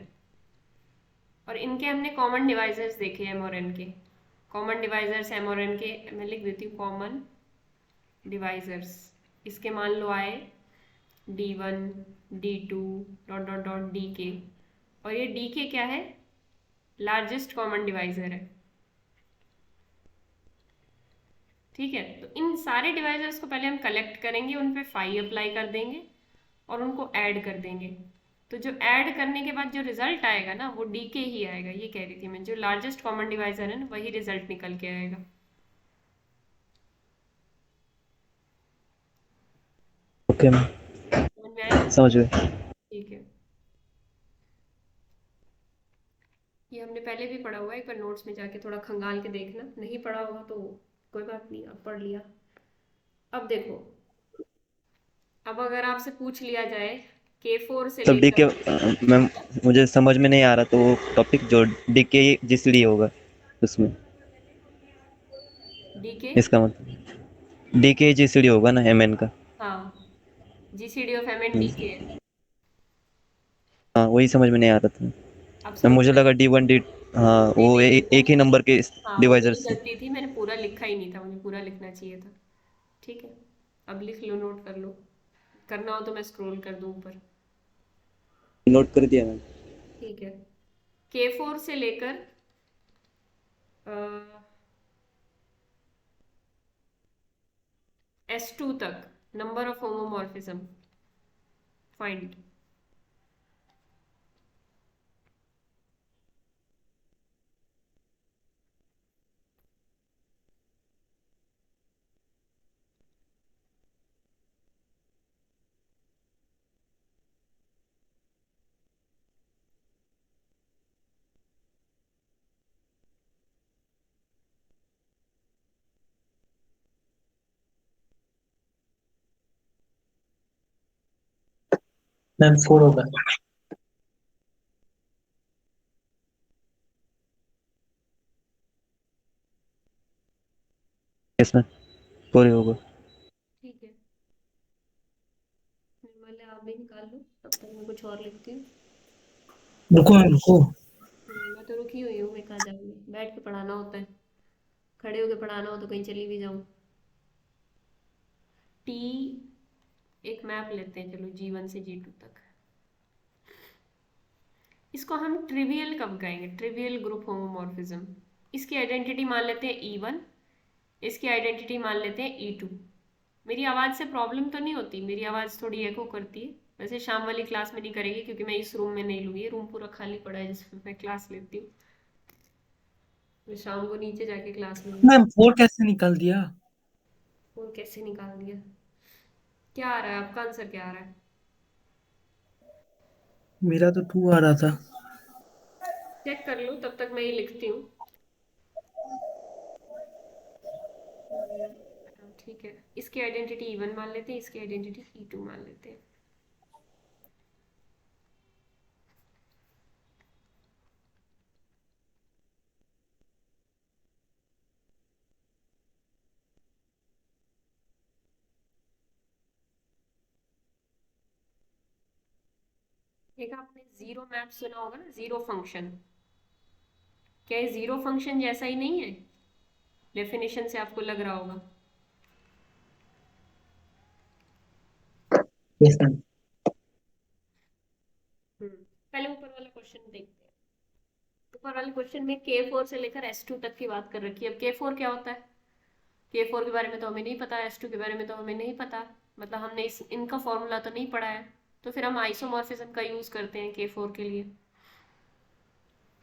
और इनके हमने कॉमन डिवाइजर्स देखे M और N के। कॉमन डिवाइजर्स M और N के मैं लिख देती हूँ, कॉमन डिवाइजर्स। इसके मान लो आए D1 D2 dot dot dot DK, और ये DK क्या है? लार्जेस्ट कॉमन डिवाइजर है। ठीक है, तो इन सारे डिवाइजर्स को पहले हम कलेक्ट करेंगे, उन पे फाई अप्लाई कर देंगे और उनको ऐड कर देंगे। तो जो ऐड करने के बाद जो रिजल्ट आएगा ना, वो डीके ही आएगा। ये कह रही थी मैं, जो लार्जेस्ट कॉमन डिवाइजर है ना, वही रिजल्ट निकल के आएगा। ओके मैम, समझ में आया? समझ गए। ठीक है, ये हमने पहले भी पढ़ा हुआ है, एक बार नोट्स में जाके थोड़ा खंगाल के देखना, नहीं पढ़ा होगा तो कोई बात नहीं, अब पढ़ लिया। अब देखो, अब अगर आपसे पूछ लिया जाए K4 से मतलब डी के लेकर मैम, मुझे समझ में नहीं आ रहा, तो वो टॉपिक जो डी के जीसीडी होगा उसमें, डीके, इसका मतलब डी के जीसीडी होगा ना एम एन का। हाँ, GCD of MN hmm, d k है। हाँ वही समझ में नहीं आ रहा था अब मैम, समझ मुझे में आया? लगा D1 डी, हाँ नहीं वो नहीं, एक ही नंबर के हाँ, वो डिवाइजर मेरी से। गलती थी, मैंने पूरा लिखा ही नहीं था, मुझे पूरा लिखना चाहिए था। ठीक है, अब लिख लो, नोट कर लो, करना हो तो मैं स्क्रॉल कर दूं ऊपर। नोट कर दिया मैम। ठीक है, K4 से लेकर S2 तक number of homomorphism find. Ma'am 4 होगा। यस मैम, पूरे होगा। ठीक है, निर्मल आप भी निकाल लो, तब तक मैं कुछ और लिखती हूँ। रुको मैम, रुको। मैं तो रुकी हुई हूँ, मैं कहाँ जाऊँगी, बैठ के पढ़ाना होता है, खड़े होके पढ़ाना हो तो कहीं चली भी जाऊँ। टी एक मैप लेते हैं, चलो G1 से G2 तक। इसको हम ट्रिवियल कब कहेंगे? Trivial group homomorphism. इसकी आइडेंटिटी मान लेते हैं E1, इसकी आइडेंटिटी मान लेते हैं E2। मेरी आवाज़ से प्रॉब्लम तो नहीं होती? मेरी आवाज़ थोड़ी एको करती है, वैसे शाम वाली क्लास में नहीं करेगी क्योंकि मैं इस रूम में नहीं लूँगी, रूम पूरा खाली पड़ा है जिसमें मैं क्लास लेती हूँ। मैं शाम को नीचे जाके क्लास लूँगी। मैम 4 कैसे निकाल दिया? फोन कैसे निकाल दिया? क्या आ रहा है आपका आंसर? क्या आ रहा है? मेरा तो 2 आ रहा था। चेक कर लो, तब तक मैं ये लिखती हूँ। ठीक है, इसकी आइडेंटिटी E1 मान लेते हैं, इसकी आइडेंटिटी E2 मान लेते हैं। एक आपने जीरो मैप सुना होगा ना, जीरो फंक्शन। क्या ये जीरो फंक्शन जैसा ही नहीं है? डेफिनेशन से आपको लग रहा होगा। Yes, ma'am. पहले ऊपर वाला क्वेश्चन देखते हैं। ऊपर वाले क्वेश्चन में K4 से लेकर S2 तक की बात कर रखी है। अब K4 क्या होता है? K4 के बारे में तो हमें नहीं पता, S2 के बारे में तो हमें नहीं पता, मतलब हमने इनका फॉर्मूला तो नहीं पढ़ा है, तो फिर हम आइसोमॉर्फिज्म का यूज करते हैं K4 के लिए।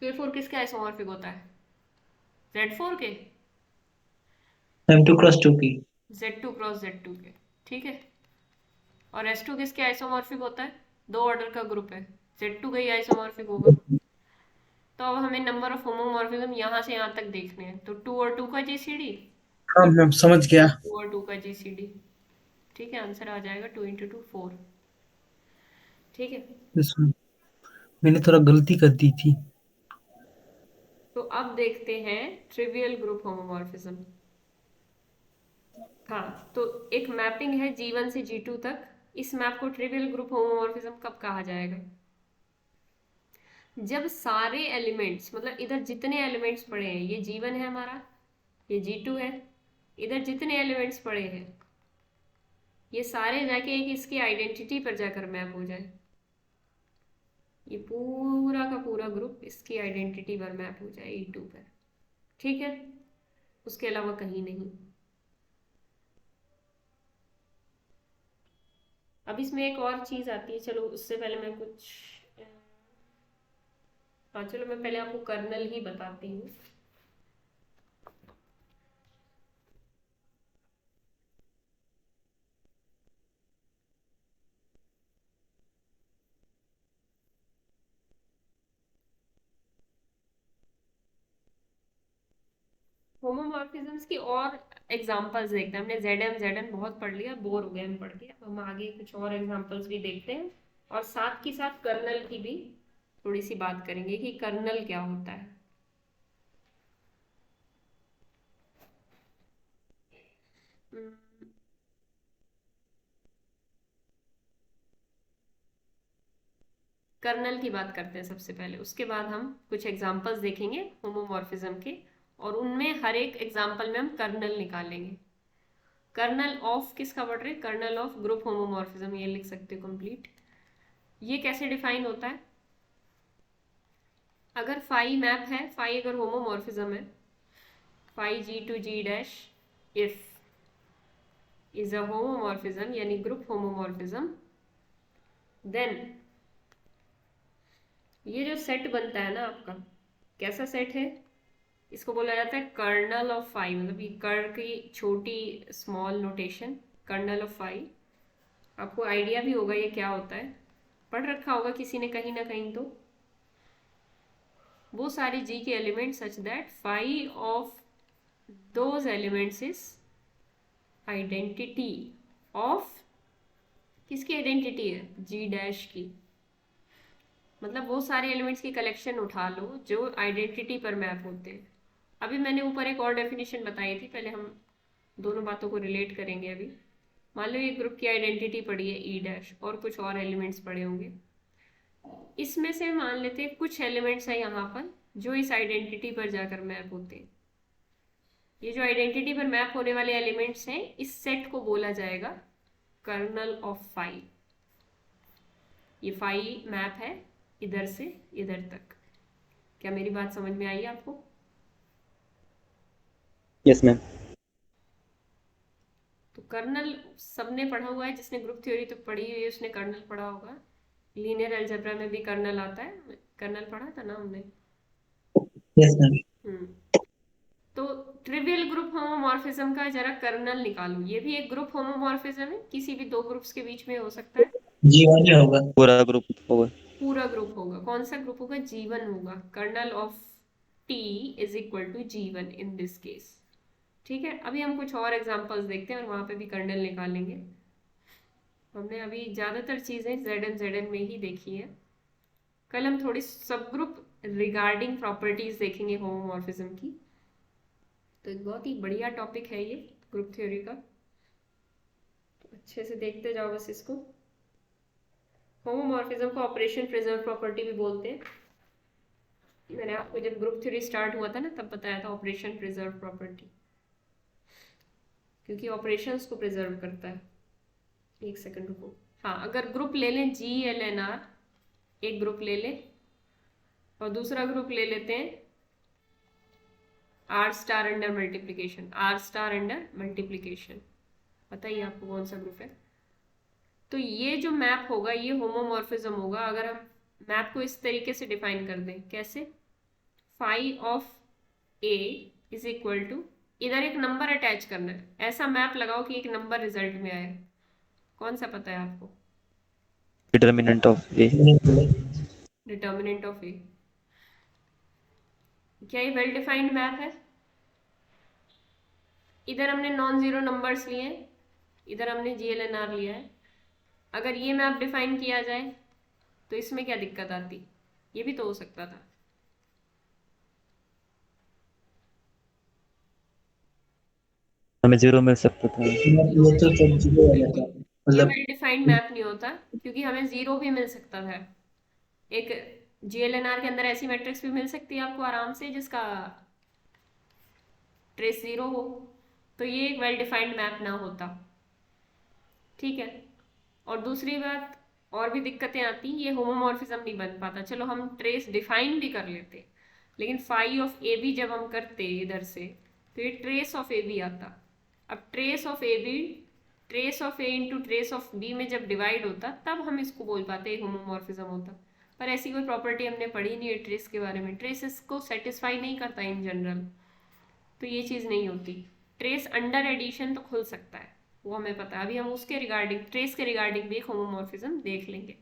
K4 किसके आइसोमॉर्फिक होता है? Z4 के? Ma'am, 2 cross 2 की। Z2 क्रॉस Z2 के, ठीक है। और S2 किसके आइसोमॉर्फिक होता है? दो ऑर्डर का ग्रुप है, Z2 का ही आइसोमॉर्फिक होगा। तो अब हमें नंबर ऑफ होमोमॉर्फिज्म यहाँ से यहाँ तक देखने हैं, तो 2 और 2 का GCD, हाँ मैम समझ गया। 2 और 2 का GCD, ठीक है। आंसर आ जाएगा 2 × 2 4, ठीक है। इसमें मैंने थोड़ा गलती कर दी थी। तो अब देखते हैं ट्रिवियल ग्रुप होमोमॉर्फिज्म। हाँ, तो एक मैपिंग है G1 से G2 तक। इस मैप को ट्रिवियल ग्रुप होमोमॉर्फिज्म कब कहा जाएगा? जब सारे एलिमेंट्स, मतलब इधर जितने एलिमेंट्स पड़े हैं, ये G1 है हमारा, ये G2 है, इधर जितने एलिमेंट्स पड़े हैं ये सारे जाके एक इसकी आइडेंटिटी पर जाकर मैप हो जाए। ये पूरा का पूरा ग्रुप इसकी आइडेंटिटी पर मैप हो जाए E2 पर, ठीक है। उसके अलावा कहीं नहीं। अब इसमें एक और चीज आती है, चलो उससे पहले मैं कुछ हाँ चलो मैं पहले आपको कर्नल ही बताती हूँ। होमोमॉर्फिज्म्स की और एग्जांपल्स देखते हैं। हमने ZM बहुत पढ़ लिया, बोर हो गए हम पढ़ के। अब हम आगे कुछ और एग्जांपल्स भी देखते हैं, और साथ के साथ कर्नल की भी थोड़ी सी बात करेंगे कि कर्नल क्या होता है। कर्नल की बात करते हैं सबसे पहले, उसके बाद हम कुछ एग्जांपल्स देखेंगे होमोमॉर्फिज्म के, और उनमें हर एक एग्जांपल में हम कर्नल निकालेंगे। कर्नल ऑफ किसका पढ़ रहे हैं? कर्नल ऑफ ग्रुप होमोमॉर्फिज्म, ये लिख सकते हो कंप्लीट। ये कैसे डिफाइन होता है? अगर फाई मैप है, फाई अगर होमोमॉर्फिज्म है, phi G2G dash if is a homomorphism यानी ग्रुप होमोमॉर्फिज्म, देन ये जो सेट बनता है ना आपका, कैसा सेट है? इसको बोला जाता है कर्नल ऑफ फाई, मतलब ये कर की छोटी small notation, kernel of phi. आपको आइडिया भी होगा ये क्या होता है, पढ़ रखा होगा किसी ने कहीं ना कहीं। तो वो सारे G के element such that phi of those elements is identity of, किसकी आइडेंटिटी है? G डैश की। मतलब वो सारे एलिमेंट्स की कलेक्शन उठा लो जो आइडेंटिटी पर मैप होते हैं। अभी मैंने ऊपर एक और डेफिनेशन बताई थी, पहले हम दोनों बातों को रिलेट करेंगे। अभी मान लो ये ग्रुप की आइडेंटिटी पड़ी है E डैश, और कुछ और एलिमेंट्स पड़े होंगे। इसमें से मान लेते हैं कुछ एलिमेंट्स हैं यहाँ पर जो इस आइडेंटिटी पर जाकर मैप होते हैं। ये जो आइडेंटिटी पर मैप होने वाले एलिमेंट्स हैं, इस सेट को बोला जाएगा कर्नल ऑफ फाई। ये फाई मैप है इधर से इधर तक। क्या मेरी बात समझ में आई आपको? Yes ma'am. तो कर्नल सबने पढ़ा हुआ है, जिसने ग्रुप थ्योरी तो पढ़ी हुई है उसने कर्नल पढ़ा होगा। लीनियर अलजेब्रा में भी कर्नल आता है, कर्नल पढ़ा था ना हमने। Yes ma'am. तो ट्रिवियल ग्रुप होमोमॉर्फिज्म का जरा कर्नल निकालो। ये भी एक ग्रुप होमोमॉर्फिज्म है, किसी भी दो ग्रुप्स के बीच में हो सकता है। G1 ही होगा। पूरा ग्रुप होगा। पूरा ग्रुप होगा। कौन सा ग्रुप होगा? G1 होगा। Kernel of T is equal to G1 in this case. ठीक है, अभी हम कुछ और एग्जांपल्स देखते हैं और वहां पे भी कर्नल निकालेंगे। हमने अभी ज्यादातर चीजें ZN में ही देखी है। कल हम थोड़ी सब ग्रुप रिगार्डिंग प्रॉपर्टीज देखेंगे होमोमॉर्फिज्म की। तो एक बहुत ही बढ़िया टॉपिक है ये ग्रुप थ्योरी का, तो अच्छे से देखते जाओ बस इसको। होमोमॉर्फिज्म को ऑपरेशन प्रिजर्व प्रॉपर्टी भी बोलते हैं। मैंने आपको जब ग्रुप थ्योरी स्टार्ट हुआ था ना तब बताया था ऑपरेशन प्रिजर्व प्रॉपर्टी, क्योंकि ऑपरेशंस को प्रिजर्व करता है। एक सेकंड रुको। हाँ, अगर ग्रुप ले लें GLNR, एक ग्रुप ले लें और दूसरा ग्रुप ले लेते हैं R star under multiplication. R star under multiplication, बताइए आपको कौन सा ग्रुप है? तो ये जो मैप होगा ये होमोमॉर्फिज्म होगा। अगर हम मैप को इस तरीके से डिफाइन कर दें, कैसे? Phi of A is equal to, इधर एक नंबर अटैच करना है। ऐसा मैप लगाओ कि एक नंबर रिजल्ट में आए। कौन सा पता है आपको? Determinant of A. Determinant of A। क्या ये वेल डिफाइंड मैप है? इधर हमने नॉन जीरो नंबर्स लिए हैं, इधर हमने GLNR लिया है। अगर ये मैप डिफाइन किया जाए तो इसमें क्या दिक्कत आती? ये भी तो हो सकता था। हमें 0 मिल सकता था। ये तो सब जीरो हो जाता है। ये मतलब वेल डिफाइंड मैप नहीं होता, क्योंकि हमें 0 भी मिल सकता था। एक GLNR के अंदर ऐसी मैट्रिक्स भी मिल सकती है आपको आराम से जिसका ट्रेस 0 हो, तो ये एक वेल डिफाइंड मैप ना होता। ठीक है, और दूसरी बात और भी दिक्कतें आती, ये होमोमॉर्फिज्म नहीं बन पाता। चलो हम ट्रेस डिफाइन भी कर लेते, लेकिन फाई ऑफ ए बी जब हम करते इधर से तो ये ट्रेस ऑफ ए बी आता। अब trace of a b, trace of a into trace of b में जब डिवाइड होता तब हम इसको बोल पाते होमोमॉर्फिज्म होता। पर ऐसी कोई प्रॉपर्टी हमने पढ़ी नहीं है ट्रेस के बारे में। ट्रेस इसको सेटिस्फाई नहीं करता इन जनरल, तो ये चीज़ नहीं होती। ट्रेस अंडर एडिशन तो खुल सकता है, वो हमें पता है। अभी हम उसके रिगार्डिंग, ट्रेस के रिगार्डिंग भी एक होमोमॉर्फिज्म देख लेंगे।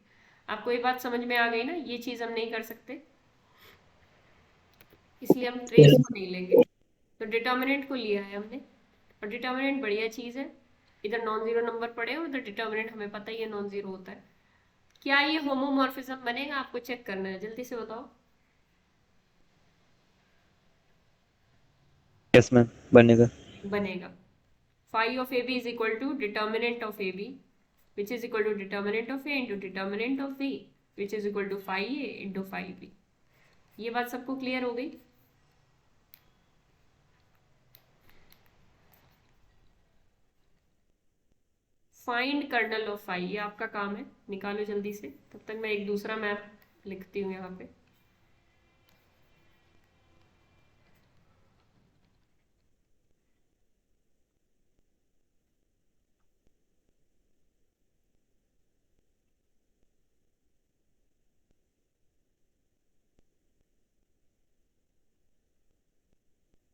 आपको ये बात समझ में आ गई ना? ये चीज़ हम नहीं कर सकते, इसलिए हम ट्रेस को नहीं लेंगे। तो डिटर्मिनेंट को लिया है हमने, और डिटर्मिनेंट बढ़िया चीज़ है। इधर नॉन जीरो नंबर पड़े और उधर डिटर्मिनेंट हमें पता ही है नॉन जीरो होता है। क्या ये होमोमॉर्फिज्म बनेगा? आपको चेक करना है, जल्दी से बताओ। यस मैम, बनेगा। बनेगा। Phi of a b is equal to determinant of a b which is equal to determinant of a into determinant of b which is equal to phi a into phi b. ये बात सबको clear हो गई? Find colonel of phi, ये आपका काम है, निकालो जल्दी से। तब तक मैं एक दूसरा मैप लिखती हूँ यहाँ पे।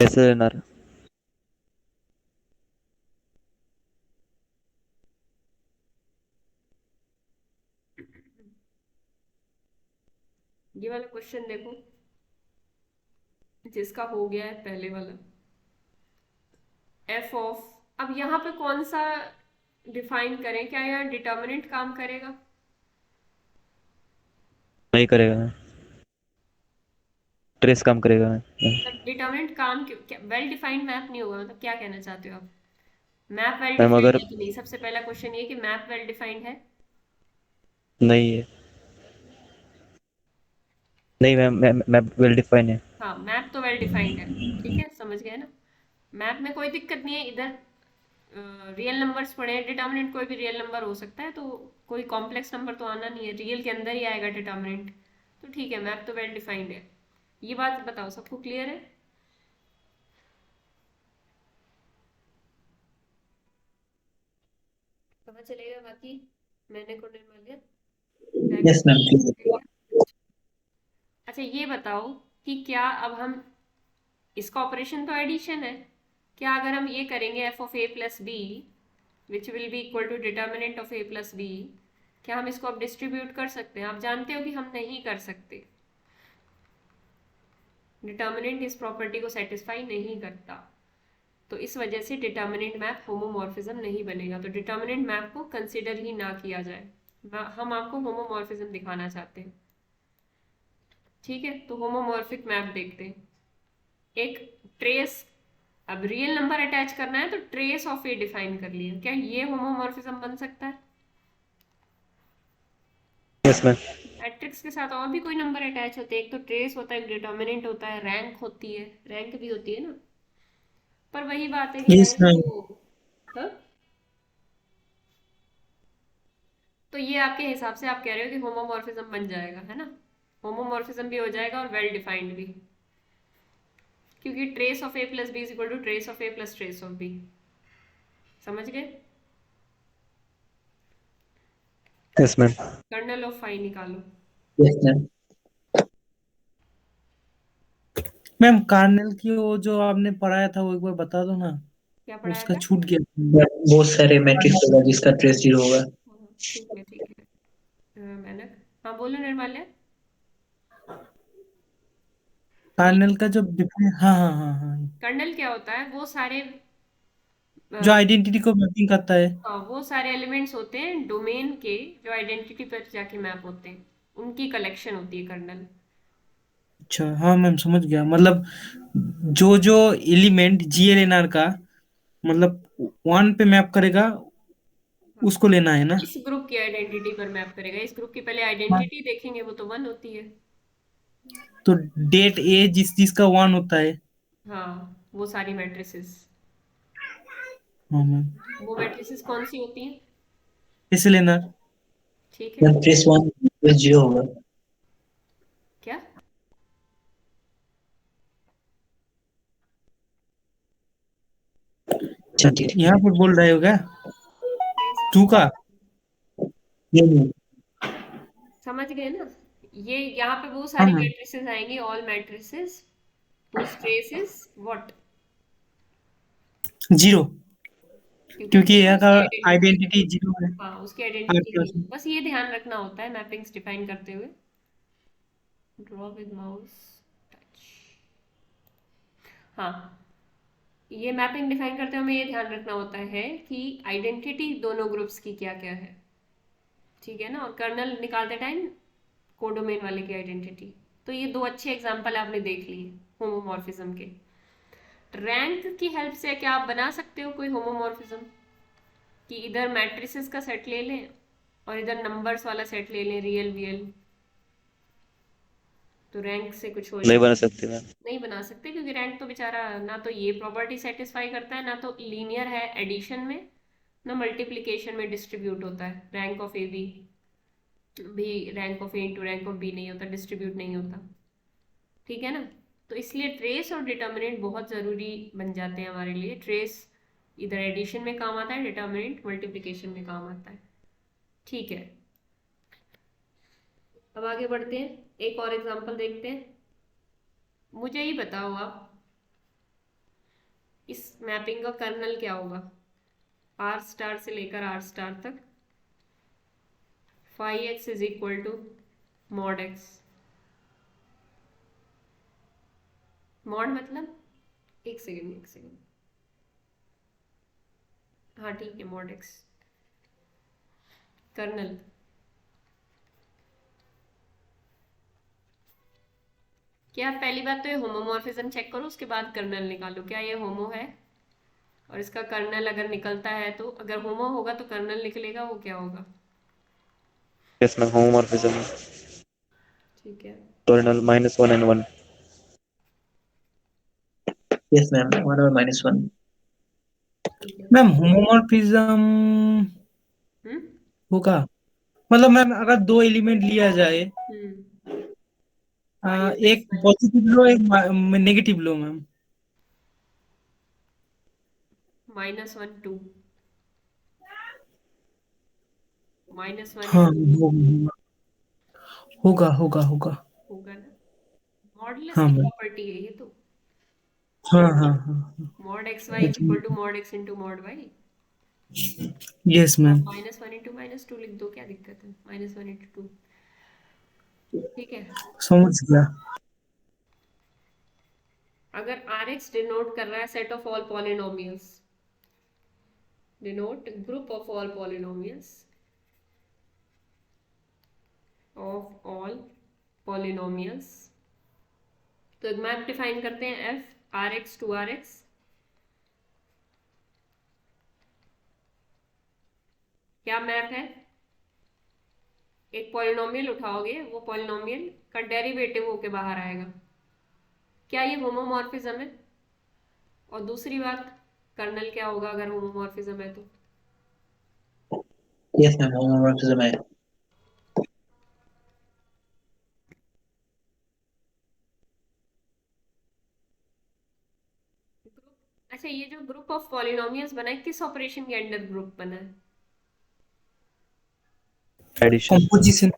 ऐसे लेना रहा। ये वाला क्वेश्चन देखो, जिसका हो गया है पहले वाला, एफ ऑफ। अब यहाँ पे कौन सा डिफाइन करें? क्या यहाँ डिटर्मिनेंट काम करेगा? नहीं करेगा मैम, ट्रेस काम करेगा मैम। मतलब डिटर्मिनेंट काम क्यों? क्या वेल डिफाइंड मैप नहीं होगा? मतलब क्या कहना चाहते हो आप? मैप वेल मैम डिफाइंड अगर है कि नहीं? सबसे पहला क्वेश्चन ये कि मैप वेल डिफाइंड है। नहीं है, नहीं मैम, मैप वेल डिफाइन है। हाँ, मैप तो वेल डिफाइंड है। ठीक है, समझ गए ना? मैप में कोई दिक्कत नहीं है। इधर रियल नंबर्स पढ़े हैं, डिटर्मिनेंट कोई भी रियल नंबर हो सकता है, तो कोई कॉम्प्लेक्स नंबर तो आना नहीं है, रियल के अंदर ही आएगा डिटर्मिनेंट। तो ठीक है, मैप तो वेल डिफाइंड है। ये बात बताओ, सबको क्लियर है? पता चलेगा बाकी। मैंने को निर्माल्य Yes, ma'am. Please. अच्छा ये बताओ कि क्या अब हम, इसका ऑपरेशन तो एडिशन है, क्या अगर हम ये करेंगे f of a plus b which will be equal to determinant of a plus b, क्या हम इसको अब डिस्ट्रीब्यूट कर सकते हैं? आप जानते हो कि हम नहीं कर सकते, डिटर्मिनेंट इस प्रॉपर्टी को सेटिस्फाई नहीं करता, तो इस वजह से डिटर्मिनेंट मैप होमोमॉर्फिज्म नहीं बनेगा, तो डिटर्मिनेंट मैप को कंसिडर ही ना किया जाए। हम आपको होमोमॉर्फिज्म दिखाना चाहते हैं। ठीक है, तो होमोमॉर्फिक मैप देखते हैं। एक ट्रेस, अब रियल नंबर अटैच करना है तो ट्रेस ऑफ ए डिफाइन कर लिया, क्या ये होमोमॉर्फिज्म बन सकता है? Yes ma'am. मैट्रिक्स के साथ और भी कोई नंबर अटैच होते हैं, एक तो ट्रेस होता है, एक डिटर्मिनेंट होता है, रैंक होती है, रैंक भी होती है ना। पर वही बात है कि Yes, रैंक ma'am. तो, हाँ, तो ये आपके हिसाब से आप कह रहे हो कि होमोमॉर्फिज्म बन जाएगा, है ना? होमोमॉर्फिज्म भी हो जाएगा और वेल डिफाइंड भी, क्योंकि trace of a plus b is equal to trace of a plus trace of b. समझ गए? Yes ma'am. Kernel of phi निकालो। Yes, ma'am. मैम कार्नेल की वो जो आपने पढ़ाया था वो एक बार बता दो ना, क्या पढ़ाया उसका था? छूट गया। बहुत सारे मैट्रिक्स होगा जिसका ट्रेस 0 होगा। हाँ, ठीक है ठीक है। मैंने, हाँ बोलो निर्माल्य। ये कार्नेल का जो हाँ हाँ हाँ हाँ, कर्नल क्या होता है? वो सारे जो आइडेंटिटी को मैपिंग करता है। वो सारे एलिमेंट्स होते हैं डोमेन के, जो आइडेंटिटी पर जाके मैप होते हैं, उनकी कलेक्शन होती है कर्नल। अच्छा हाँ मैम समझ गया, मतलब जो जो एलिमेंट GLNR का मतलब 1 पे मैप करेगा हाँ, उसको लेना है ना। इस ग्रुप की आइडेंटिटी पर मैप करेगा, इस ग्रुप की पहले हाँ। आइडेंटिटी देखेंगे, वो तो 1 होती है। तो डेट ए जिसका 1 होता है। हाँ, वो सारी मैट्रिसेस। हाँ मैम। वो मैट्रिसेस कौन सी होती हैं? SLNR। ठीक है। मैम ट्रेस 1 ट्रेस 0 होगा। क्या? अच्छा ठीक है। यहाँ पर बोल रहे हो क्या ट्रेस, 2 का? ये नहीं। समझ गए ना? ये यहाँ पे वो हाँ सारी मैम। मैट्रिसेस आएंगी, all matrices whose trace is what, 0, क्योंकि क्योंकि जीरो यहाँ का उसकी आइडेंटिटी, आइडेंटिटी 0 है। हाँ उसकी आर आइडेंटिटी प्लस। जीरो, बस ये ध्यान रखना होता है मैपिंग्स डिफाइन करते हुए। Draw with mouse touch. हाँ, ये मैपिंग डिफाइन करते हुए हमें ये ध्यान रखना होता है कि आइडेंटिटी दोनों ग्रुप्स की क्या क्या है, ठीक है ना? और कर्नल निकालते टाइम कोडोमेन वाले की आइडेंटिटी। तो ये दो अच्छे एग्जाम्पल आपने देख लिए होमोमॉर्फिज्म के। रैंक की हेल्प से क्या आप बना सकते हो कोई होमोमॉर्फिज्म, कि इधर मैट्रिसेस का सेट ले लें और इधर नंबर्स वाला सेट ले लें, रियल रियल, तो रैंक से कुछ हो नहीं जाए? बना सकते मैम। नहीं बना सकते, क्योंकि रैंक तो बेचारा ना तो ये प्रॉपर्टी सेटिस्फाई करता है, ना तो लीनियर है एडिशन में, ना मल्टीप्लिकेशन में डिस्ट्रीब्यूट होता है। रैंक ऑफ ए भी rank of a into rank of b नहीं होता, डिस्ट्रीब्यूट नहीं होता, ठीक है ना? तो इसलिए ट्रेस और डिटर्मिनेंट बहुत ज़रूरी बन जाते हैं हमारे लिए। ट्रेस इधर एडिशन में काम आता है, डिटर्मिनेंट मल्टीप्लिकेशन में काम आता है। ठीक है, अब आगे बढ़ते हैं, एक और एग्जांपल देखते हैं। मुझे ही बताओ आप, इस मैपिंग का कर्नल क्या होगा? आर स्टार से लेकर आर स्टार तक phi x is equal to mod x. Mod मतलब, एक सेकेंड एक सेकेंड, हाँ ठीक है, मॉड एक्स कर्नल। क्या, पहली बात तो ये होमोमॉर्फिज्म चेक करो, उसके बाद कर्नल निकालो, क्या ये होमो है? और इसका कर्नल अगर निकलता है, तो अगर होमो होगा तो कर्नल निकलेगा, वो क्या होगा? Yes ma'am, homomorphism. ठीक है, colonel -1 and 1। Yes, ma'am. 1 or -1. ठीक है। मैम होमोमॉर्फिज्म हम्म होगा, मतलब मैम अगर दो एलिमेंट लिया जाए, हम्म एक पॉजिटिव लो एक नेगेटिव लो मैम। -1 2 -1 हाँ 2 होगा होगा होगा। होगा ना। मॉडुलस हाँ की मैम। प्रॉपर्टी है ये तो। हाँ हाँ हाँ mod x y is equal to mod x into mod y. Yes आप मैम। -1 इंटू -2 लिख दो, क्या दिक्कत है, -1 इंटू 2। ठीक है। समझ गया। अगर आर एक्स डिनोट कर रहा है set of all polynomials, denote group of all polynomials of all polynomials, तो एक मैप डिफाइन करते हैं f r x to r x. क्या मैप है? एक पॉलिनोमियल उठाओगे, वो पॉलिनोमियल का डेरिवेटिव होके बाहर आएगा। क्या ये होमोमॉर्फिज्म है? और दूसरी बात, कर्नल क्या होगा अगर होमोमॉर्फिज्म है तो? यस मैम, होमोमॉर्फिज्म है। ग्रुप, अच्छा ये जो ग्रुप ऑफ पॉलिनोमियल्स बना है किस ऑपरेशन के अंडर ग्रुप बना है? Addition. Composition.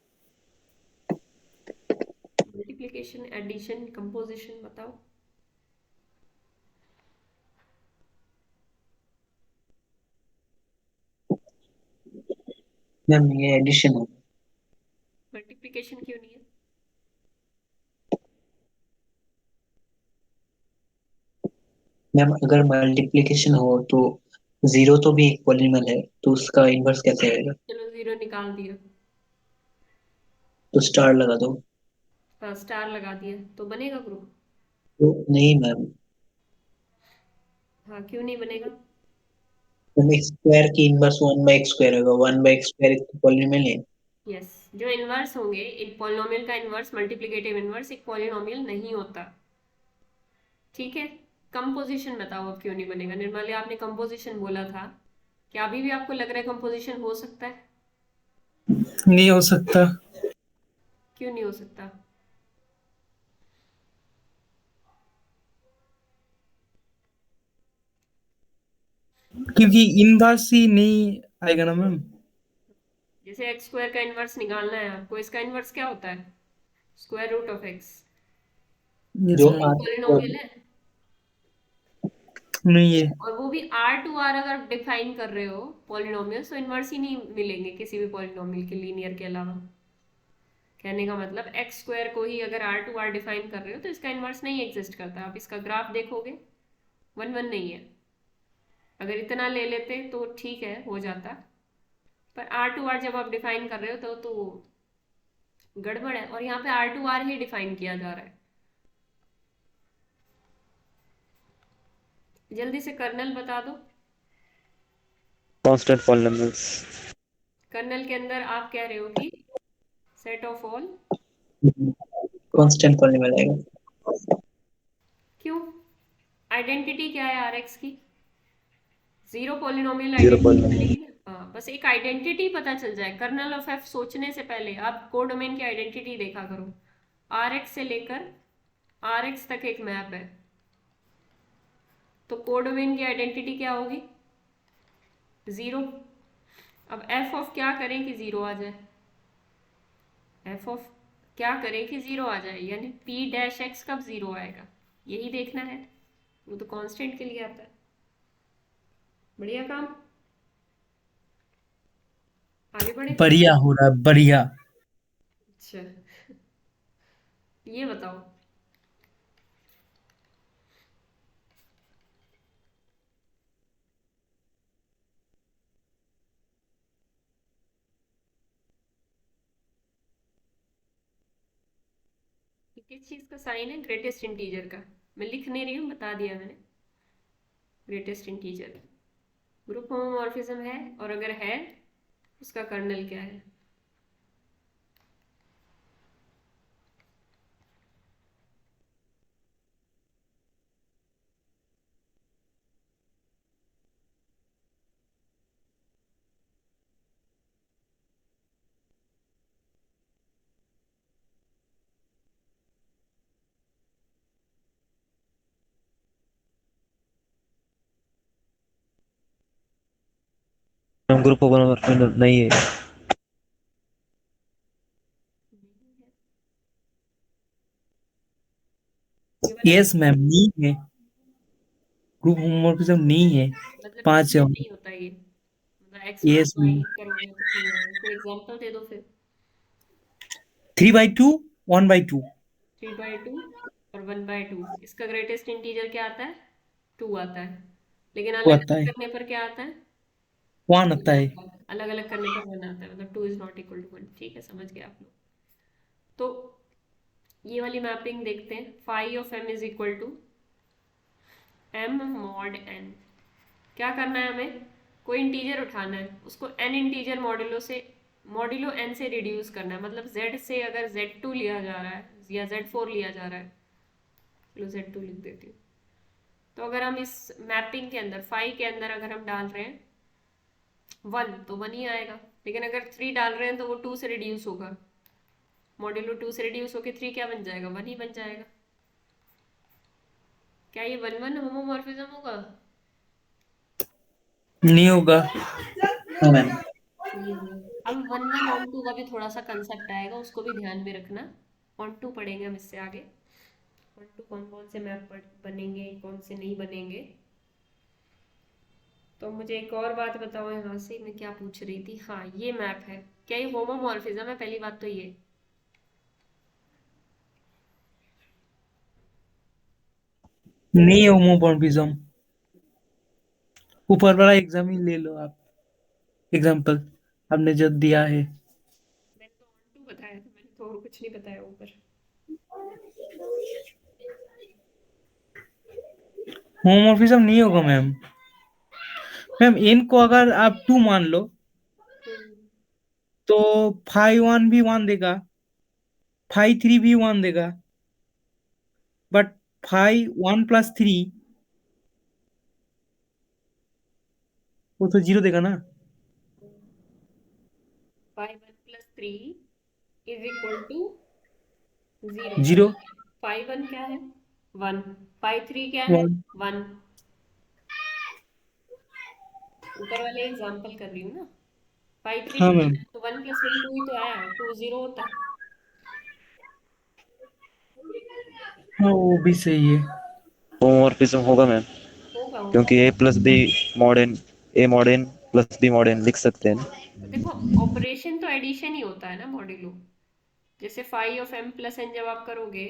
Multiplication, addition, composition, बताओ। मैम ये एडिशन है। मल्टीप्लिकेशन क्यों नहीं है? मैम अगर मल्टीप्लिकेशन हो तो जीरो तो भी एक पॉलीनॉमियल है, तो उसका इनवर्स कैसे आएगा? चलो जीरो निकाल दिया। तो स्टार लगा दो। हाँ स्टार लगा दिया तो बनेगा ग्रुप। तो नहीं मैम, हाँ क्यों नहीं बनेगा? एक्स स्क्वायर की inverse one by x square होगा, वन बाई एक्स स्क्वायर एक पॉलीनॉमियल है। यस, जो इनवर्स होंगे, एक पॉलिनोमियल का इनवर्स, मल्टीप्लिकेटिव इनवर्स एक पॉलिनोमियल नहीं होता। ठीक है। कंपोजिशन बताओ अब क्यों नहीं बनेगा? निर्मला आपने कंपोजिशन बोला था, क्या अभी भी आपको लग रहा है कंपोजिशन हो सकता है? नहीं हो सकता, क्यों नहीं हो सकता? क्योंकि इनवर्स ही नहीं आएगा ना मैम। जैसे एक्स स्क्वायर का इनवर्स निकालना है आपको, इसका इनवर्स क्या होता है? Square root of x. Yes जो ये मैम। पॉलिनोमियल है। नहीं है। और वो भी आर टू आर अगर डिफाइन कर रहे हो पॉलिनोमियल, तो इनवर्स ही नहीं मिलेंगे किसी भी पॉलिनोमियल के, लीनियर के अलावा। कहने का मतलब एक्स स्क्वायर को ही अगर आर टू आर डिफाइन कर रहे हो तो इसका इनवर्स नहीं एग्जिस्ट करता। आप इसका ग्राफ देखोगे, वन वन नहीं है। अगर इतना ले लेते तो ठीक है, हो जाता। पर आर टू आर जब आप डिफाइन कर रहे हो तो गड़बड़ है, और यहाँ पे आर टू आर ही डिफाइन किया जा रहा है। जल्दी से कर्नल बता दो। Constant polynomials. कर्नल के अंदर आप कह रहे हो कि set of all. Constant polynomial आएगा। क्यों? आइडेंटिटी क्या है आर एक्स की? Zero polynomial zero identity polynomial. बनेगी ना। हाँ बस एक आइडेंटिटी पता चल जाए। कर्नल ऑफ एफ सोचने से पहले आप कोडोमेन की आइडेंटिटी देखा करो। आर एक्स से लेकर आर एक्स तक एक मैप है, तो कोडोमेन की आइडेंटिटी क्या होगी? जीरो। अब एफ ऑफ क्या करें कि जीरो आ जाए? एफ ऑफ क्या करें कि जीरो आ जाए, यानी पी डैश एक्स कब जीरो आएगा, यही देखना है। वो तो कांस्टेंट के लिए आता है। बढ़िया काम। आगे बढ़े। बढ़िया हो रहा है, बढ़िया। अच्छा, ये बताओ। ये किस चीज का साइन है? ग्रेटेस्ट इंटीजर का। मैं लिख नहीं रही हूँ, बता दिया मैंने। ग्रेटेस्ट इंटीजर ग्रुप होमोमॉर्फिज्म है, और अगर है उसका कर्नल क्या है? मैम ग्रुप होमोमॉर्फिज्म नहीं है। ये वाला यस मैम, नहीं है, ग्रुप होमोमॉर्फिज्म नहीं है। मतलब 5 है। नहीं होता ये, मतलब x plus yes y ma'am. करोगे तो नहीं आएगा। कोई एग्जांपल दे दो फिर। 3/2, 1/2। 3/2 और 1/2, इसका ग्रेटेस्ट इंटीजर क्या आता है? 2 आता है। लेकिन वो अलग आता अलग है, करने पर क्या आता है? 1 1 आता है। आता है। अलग अलग करने पर 1 आता है, मतलब 2 इज नॉट इक्वल टू 1। ठीक है, समझ गए आप लोग। तो ये वाली मैपिंग देखते हैं। Phi of m is equal to m mod n. क्या करना है हमें? कोई इंटीजर उठाना है, उसको एन इंटीजर मॉड्यूलो एन से रिड्यूस करना है। मतलब z से अगर z2 लिया जा रहा है या z4 लिया जा रहा है, चलो z2 लिख देती हूँ। तो अगर हम इस मैपिंग के अंदर, फाइव के अंदर अगर हम डाल रहे हैं 1 तो 1 ही आएगा। लेकिन अगर 3 डाल रहे हैं तो वो 2 से रिड्यूस होगा। मॉड्यूलो 2 से रिड्यूस होकर 3 क्या बन जाएगा? 1 ही बन जाएगा। क्या ये 1 होमोमॉर्फिज्म होगा? नहीं होगा। No ma'am. नहीं होगा। अब 1 का भी थोड़ा सा कंसेप्ट आएगा, उसको भी ध्यान में रखना। 1 पढ़ेंगे हम इससे आगे। 1 कौन कौन से मैप बनेंगे, कौन से नहीं बनेंगे। तो मुझे एक और बात बताओ, यहाँ से मैं क्या पूछ रही थी। हाँ, ये मैप है, क्या ये होमोमॉर्फिज्म है? पहली बात तो ये। नहीं है होमोमॉर्फिज्म। ऊपर वाला एग्जाम ही ले लो आप, एग्जाम्पल आपने जो दिया है। मैंने तो 1 बताया था, मैंने तो और कुछ नहीं बताया ऊपर। होमोमॉर्फिज्म नहीं होगा मैम। मैम एन को अगर आप 2 मान लो हम्म। तो 5 1 भी 1 देगा, 5 3 भी 1 देगा, बट 5 1 + 3 वो तो 0 देगा ना। 5 1 + 3 is equal to 0। 0 five one क्या है? 1। 5 3 क्या है? 1। 1। ऊपर वाले एग्जाम्पल कर रही हूँ ना। 5 3 हाँ 1 मैम। है, तो 1 + 1 2 ही तो आया, 2 0 होता है। हाँ वो भी सही है। होमोमॉर्फिज्म होगा मैम, होगा होगा। क्योंकि A plus B mod N, A mod N plus B mod N लिख सकते हैं ना। देखो, ऑपरेशन तो एडिशन ही होता है ना मॉड्यूलो। जैसे phi of m plus n जब आप करोगे,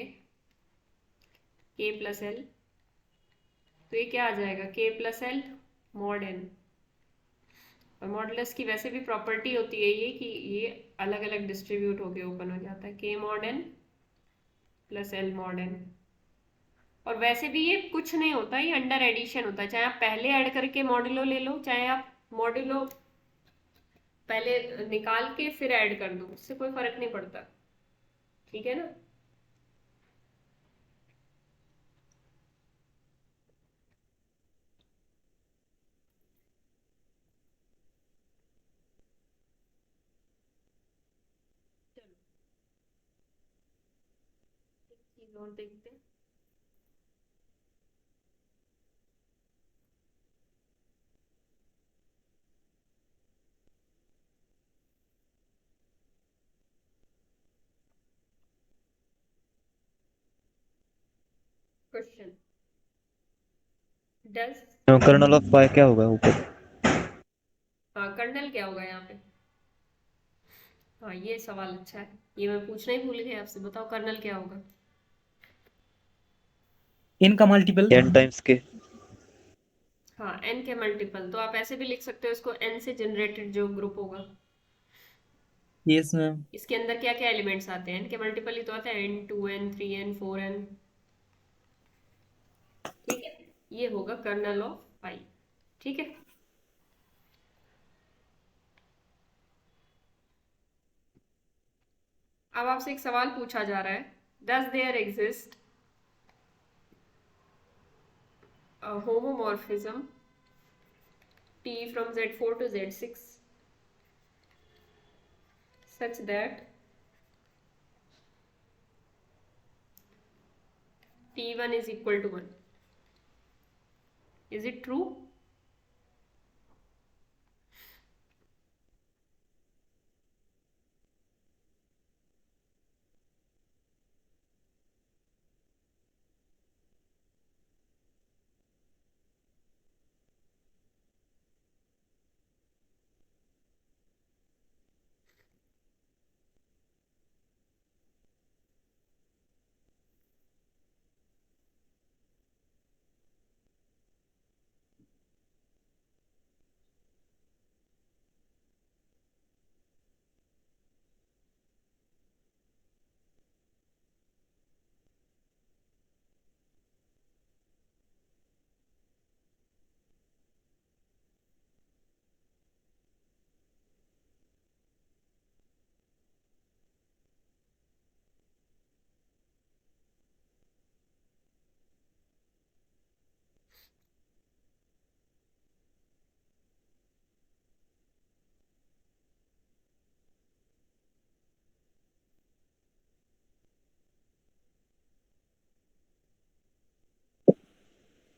के प्लस एल, तो ये क्या आ जाएगा? के प्लस एल मॉड एन। और मॉडुलस की वैसे भी प्रॉपर्टी होती है ये कि ये अलग अलग डिस्ट्रीब्यूट होके ओपन हो जाता है। K mod N plus l mod n. और वैसे भी ये कुछ नहीं होता, ये अंडर एडिशन होता है। चाहे आप पहले ऐड करके मॉड्यूलो ले लो, चाहे आप मॉड्यूलो पहले निकाल के फिर ऐड कर दो, उससे कोई फर्क नहीं पड़ता। ठीक है ना? चलो एक चीज और देखते हैं। Question does. Kernel of phi क्या होगा ऊपर? हाँ, कर्नल क्या होगा यहाँ पे? हाँ, ये सवाल अच्छा है, ये मैं पूछना ही भूल गई आपसे। बताओ कर्नल क्या होगा? n का मल्टीपल। एन टाइम्स के। हाँ, n के मल्टीपल। तो आप ऐसे भी लिख सकते हो इसको, n से जनरेटेड जो ग्रुप होगा। Yes ma'am. इसके अंदर क्या क्या एलिमेंट्स आते हैं? n के मल्टीपल ही तो आते हैं, n 2 n 3 n 4 n। ठीक है, ये होगा कर्नल ऑफ पाई। ठीक है। अब आपसे एक सवाल पूछा जा रहा है, does there exist a homomorphism T from Z4 to Z6 such that T1 is equal to 1. Is it true?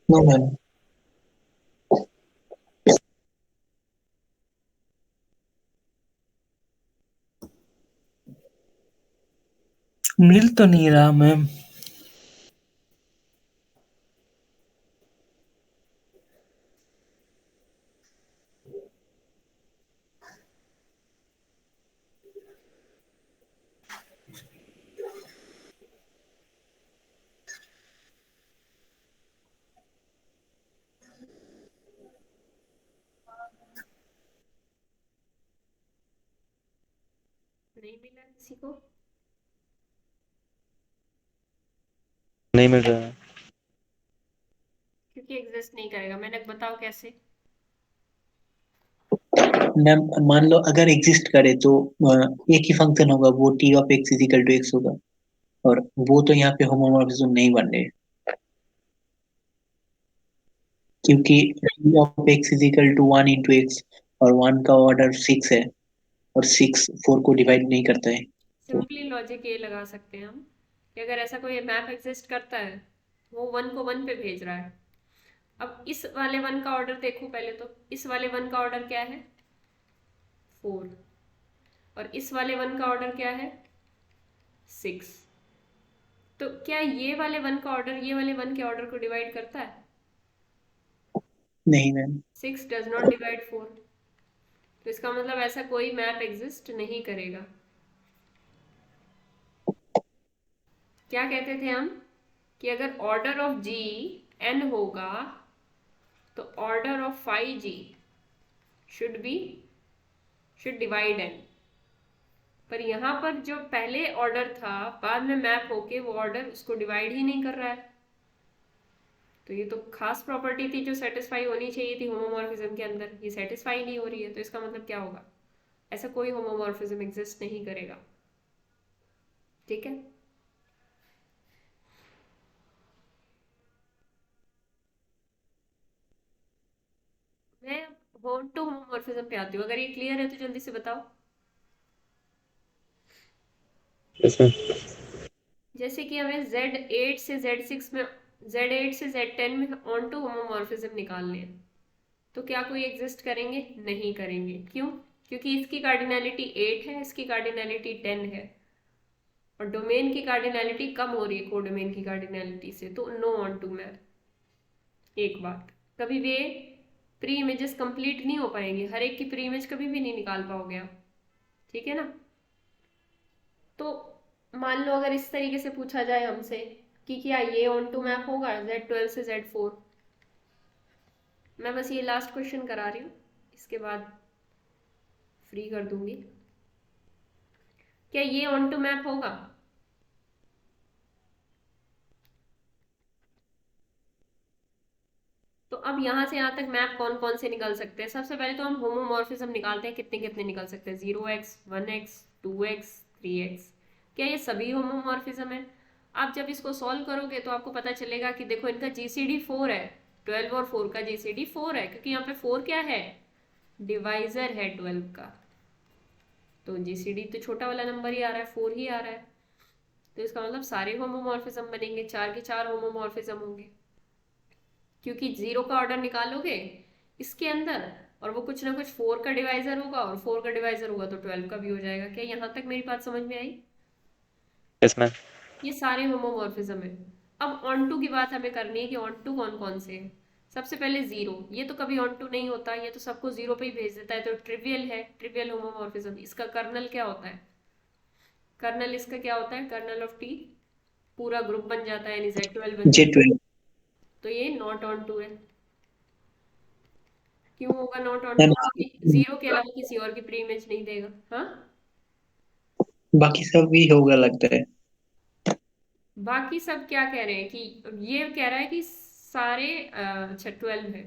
No ma'am. मिल तो नहीं रहा मैम। नहीं मिला किसी को? नहीं मिल रहा है। क्योंकि एग्जिस्ट नहीं करेगा। मैंने बताओ कैसे। मैम मान लो अगर एग्जिस्ट करे तो एक ही फंक्शन होगा, वो t of x is equal to x होगा, और वो तो यहाँ पे होमोमॉर्फिज्म नहीं बन रहे, क्योंकि t of x is equal to 1 into x, और 1 का ऑर्डर 6 है, और 6 4 को डिवाइड नहीं करता है। तो सिंपली लॉजिक ये लगा सकते हैं हम कि अगर ऐसा कोई मैप एग्जिस्ट करता है, वो 1 को 1 पे भेज रहा है। अब इस वाले 1 का ऑर्डर देखो पहले। तो इस वाले 1 का ऑर्डर क्या है? 4। और इस वाले 1 का ऑर्डर क्या है? 6। तो क्या ये वाले 1 का ऑर्डर ये वाले 1 के ऑर्डर को डिवाइड करता है? नहीं मैम। 6 does not divide 4। तो इसका मतलब ऐसा कोई मैप एग्जिस्ट नहीं करेगा। क्या कहते थे हम कि अगर ऑर्डर ऑफ जी n होगा तो order of phi g should divide n। पर यहाँ पर जो पहले ऑर्डर था बाद में मैप होके वो ऑर्डर उसको डिवाइड ही नहीं कर रहा है। तो ये तो खास प्रॉपर्टी थी जो सेटिस्फाई होनी चाहिए थी होमोमॉर्फिज्म के अंदर, ये सेटिस्फाई नहीं हो रही है। तो इसका मतलब क्या होगा? ऐसा कोई होमोमॉर्फिज्म एग्जिस्ट नहीं करेगा। ठीक है। मैं होम टू होमोमॉर्फिज्म पे आती हूँ। अगर ये क्लियर है तो जल्दी से बताओ। Yes ma'am. जैसे कि हमें Z8 से Z6 में, Z8 से Z10 में ऑन टू होमोमॉर्फिज्म निकालने हैं, तो क्या कोई एग्जिस्ट करेंगे? नहीं करेंगे। क्यों? क्योंकि इसकी कार्डिनैलिटी 8 है, इसकी कार्डिनैलिटी 10 है, और डोमेन की कार्डिनैलिटी कम हो रही है कोडोमेन की कार्डिनैलिटी से, तो नो ऑन टू मैप। एक बात, कभी भी प्री इमेजेस कंप्लीट नहीं हो पाएंगे, हर एक की प्री इमेज कभी भी नहीं निकाल पाओगे आप। ठीक है ना? तो मान लो अगर इस तरीके से पूछा जाए हमसे कि क्या ये ऑन टू मैप होगा Z12 से Z4। मैं बस ये लास्ट क्वेश्चन करा रही हूँ, इसके बाद फ्री कर दूंगी। क्या ये ऑन टू मैप होगा? तो अब यहाँ से यहाँ तक मैप कौन कौन से निकल सकते हैं? सबसे पहले तो हम होमोमॉर्फिज्म निकालते हैं, कितने कितने निकल सकते हैं। 0x 1x 2x 3x। क्या ये सभी होमोमॉर्फिज्म है? आप जब इसको सॉल्व करोगे तो आपको पता चलेगा कि देखो इनका जीसीडी 4 है। 12 और 4 का जीसीडी 4 है, क्योंकि यहाँ पे 4 क्या है? डिवाइजर है 12 का। तो जीसीडी तो छोटा वाला नंबर ही आ रहा है, 4 ही आ रहा है। तो इसका मतलब सारे होमोमॉर्फिज्म बनेंगे, 4 के 4 होमोमॉर्फिज्म होंगे, क्योंकि 0 का ऑर्डर निकालोगे इसके अंदर और वो कुछ ना कुछ 4 का डिवाइजर होगा, और 4 का डिवाइजर होगा तो 12 का भी हो जाएगा। क्या यहाँ तक मेरी बात समझ में आई? Yes ma'am. ये सारे होमोमॉर्फिज्म है। अब ऑन टू की बात हमें करनी है कि ऑन टू कौन कौन से हैं। सबसे पहले 0, ये तो कभी ऑन टू नहीं होता, ये तो सबको 0 पे ही भेज देता है, तो ट्रिवियल है, ट्रिवियल होमोमॉर्फिज्म। इसका कर्नल क्या होता है? कर्नल इसका क्या होता है? कर्नल ऑफ टी पूरा ग्रुप बन जाता है, यानी Z12 बन जाता है। Z12। तो ये नॉट ऑन टू है। क्यों होगा नॉट ऑन मैम टू? क्योंकि 0 के अलावा किसी और की प्री इमेज नहीं देगा। हाँ, बाकी सब भी होगा लगता है। बाकी सब क्या कह रहे हैं कि ये कह रहा है कि सारे अच्छा 12 है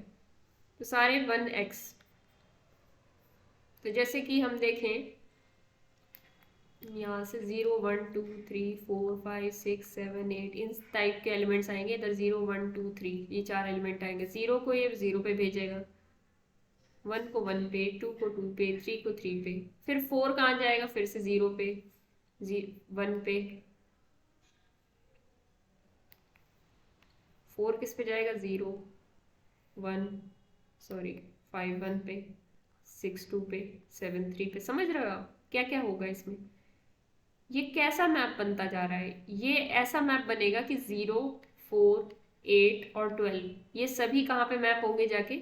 तो सारे 1x। तो जैसे कि हम देखें यहाँ से 0 1 2 3 4 5 6 7 8 इन टाइप के एलिमेंट्स आएंगे। इधर 0 1 2 3 ये 4 एलिमेंट आएंगे। 0 को ये 0 पे भेजेगा, 1 को 1 पे, 2 को 2 पे, 3 को 3 पे। फिर 4 कहाँ जाएगा? फिर से 0 पे, 1 पे। 4 किस पे जाएगा, 0 1 सॉरी 5 1 पे, 6 2 पे, 7 3 पे। समझ रहे हो आप क्या क्या होगा इसमें? ये कैसा मैप बनता जा रहा है? ये ऐसा मैप बनेगा कि 0 4 8 और 12 ये सभी कहाँ पे मैप होंगे, जाके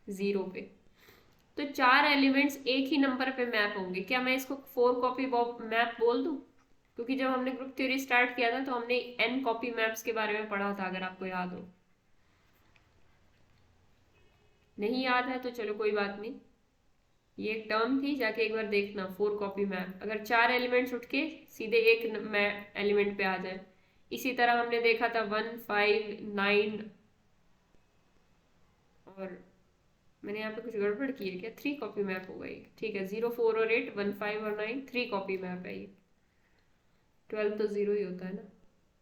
0 पे। तो 4 एलिमेंट्स एक ही नंबर पे मैप होंगे। क्या मैं इसको 4 कॉपी मैप बोल दूं? क्योंकि जब हमने ग्रुप थ्योरी स्टार्ट किया था तो हमने n कॉपी मैप्स के बारे में पढ़ा था, अगर आपको याद हो। नहीं याद है तो चलो कोई बात नहीं, ये एक टर्म थी, जाके एक बार देखना। 4 कॉपी मैप, अगर 4 एलिमेंट्स उठ के सीधे एक एलिमेंट पे आ जाए। इसी तरह हमने देखा था 1 5 9 और मैंने यहाँ पे कुछ गड़बड़ की है क्या, 3 कॉपी मैप होगा ये, ठीक है। 0 4 और 8 1 5 और 9 3 कॉपी मैप है ये। 12 तो 0 ही होता है ना।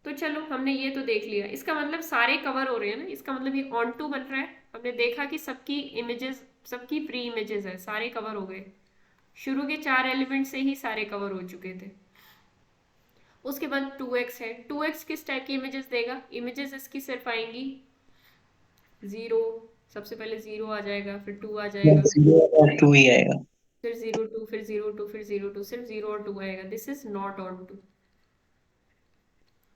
तो चलो हमने ये तो देख लिया, इसका मतलब सारे कवर हो रहे हैं ना, इसका मतलब ये ऑन टू बन रहा है। हमने देखा कि सबकी इमेजेस, सबकी प्री इमेजेस है, सारे कवर हो गए। शुरू के 4 एलिमेंट से ही सारे कवर हो चुके थे। उसके बाद 2x है। 2x किस टाइप की इमेजेस देगा? इमेजेस इसकी सिर्फ आएंगी 0, सबसे पहले 0 आ जाएगा, फिर 2 आ जाएगा, 0 और 2 ही आएगा। फिर 0 2, फिर 0 2, फिर 0 2, सिर्फ 0 और 2 आएगा। This is not onto,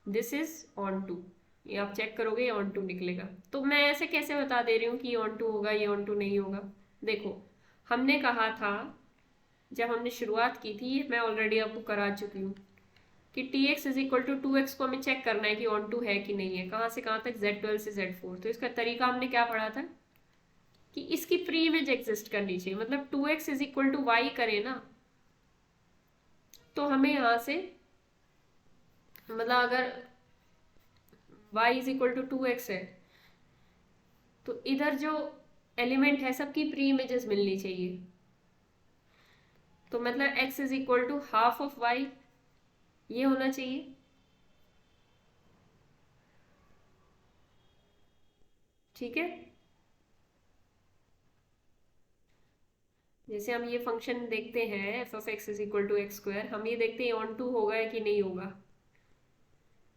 this is onto. ये आप चेक करोगे ये ऑन टू निकलेगा। तो मैं ऐसे कैसे बता दे रही हूँ कि ये ऑन टू होगा, ये ऑन टू नहीं होगा? देखो हमने कहा था जब हमने शुरुआत की थी, मैं ऑलरेडी आपको करा चुकी हूँ कि tx is equal to 2x को हमें चेक करना है कि ऑन टू है कि नहीं है। कहाँ से कहाँ तक, z12 से z4। तो इसका तरीका हमने क्या पढ़ा था कि इसकी प्री इमेज एग्जिस्ट करनी चाहिए। मतलब 2x is equal to y करें ना, तो हमें यहाँ से मतलब अगर y is equal to 2x है तो इधर जो एलिमेंट है सबकी प्री इमेजेस मिलनी चाहिए। तो मतलब x is equal to half of y, ये होना चाहिए। ठीक है, जैसे हम ये फंक्शन देखते हैं f of x is equal to x square, हम ये देखते हैं ऑन टू होगा कि नहीं होगा।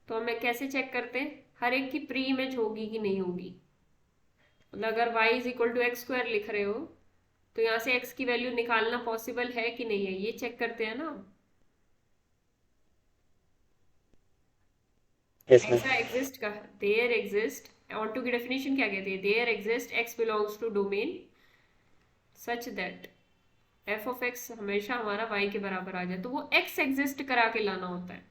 तो हमें कैसे चेक करते हैं? हर एक की प्री इमेज होगी कि नहीं होगी। मतलब अगर y is equal to x square लिख रहे हो तो यहाँ से x की वैल्यू निकालना पॉसिबल है कि नहीं है, ये चेक करते हैं ना। Yes ma'am. ऐसा एग्जिस्ट का देयर एग्जिस्ट, ऑन टू की डेफिनेशन क्या कहती है? There exist x belongs to domain such that f of x हमेशा हमारा y के बराबर आ जाए। तो वो x एग्जिस्ट करा के लाना होता है,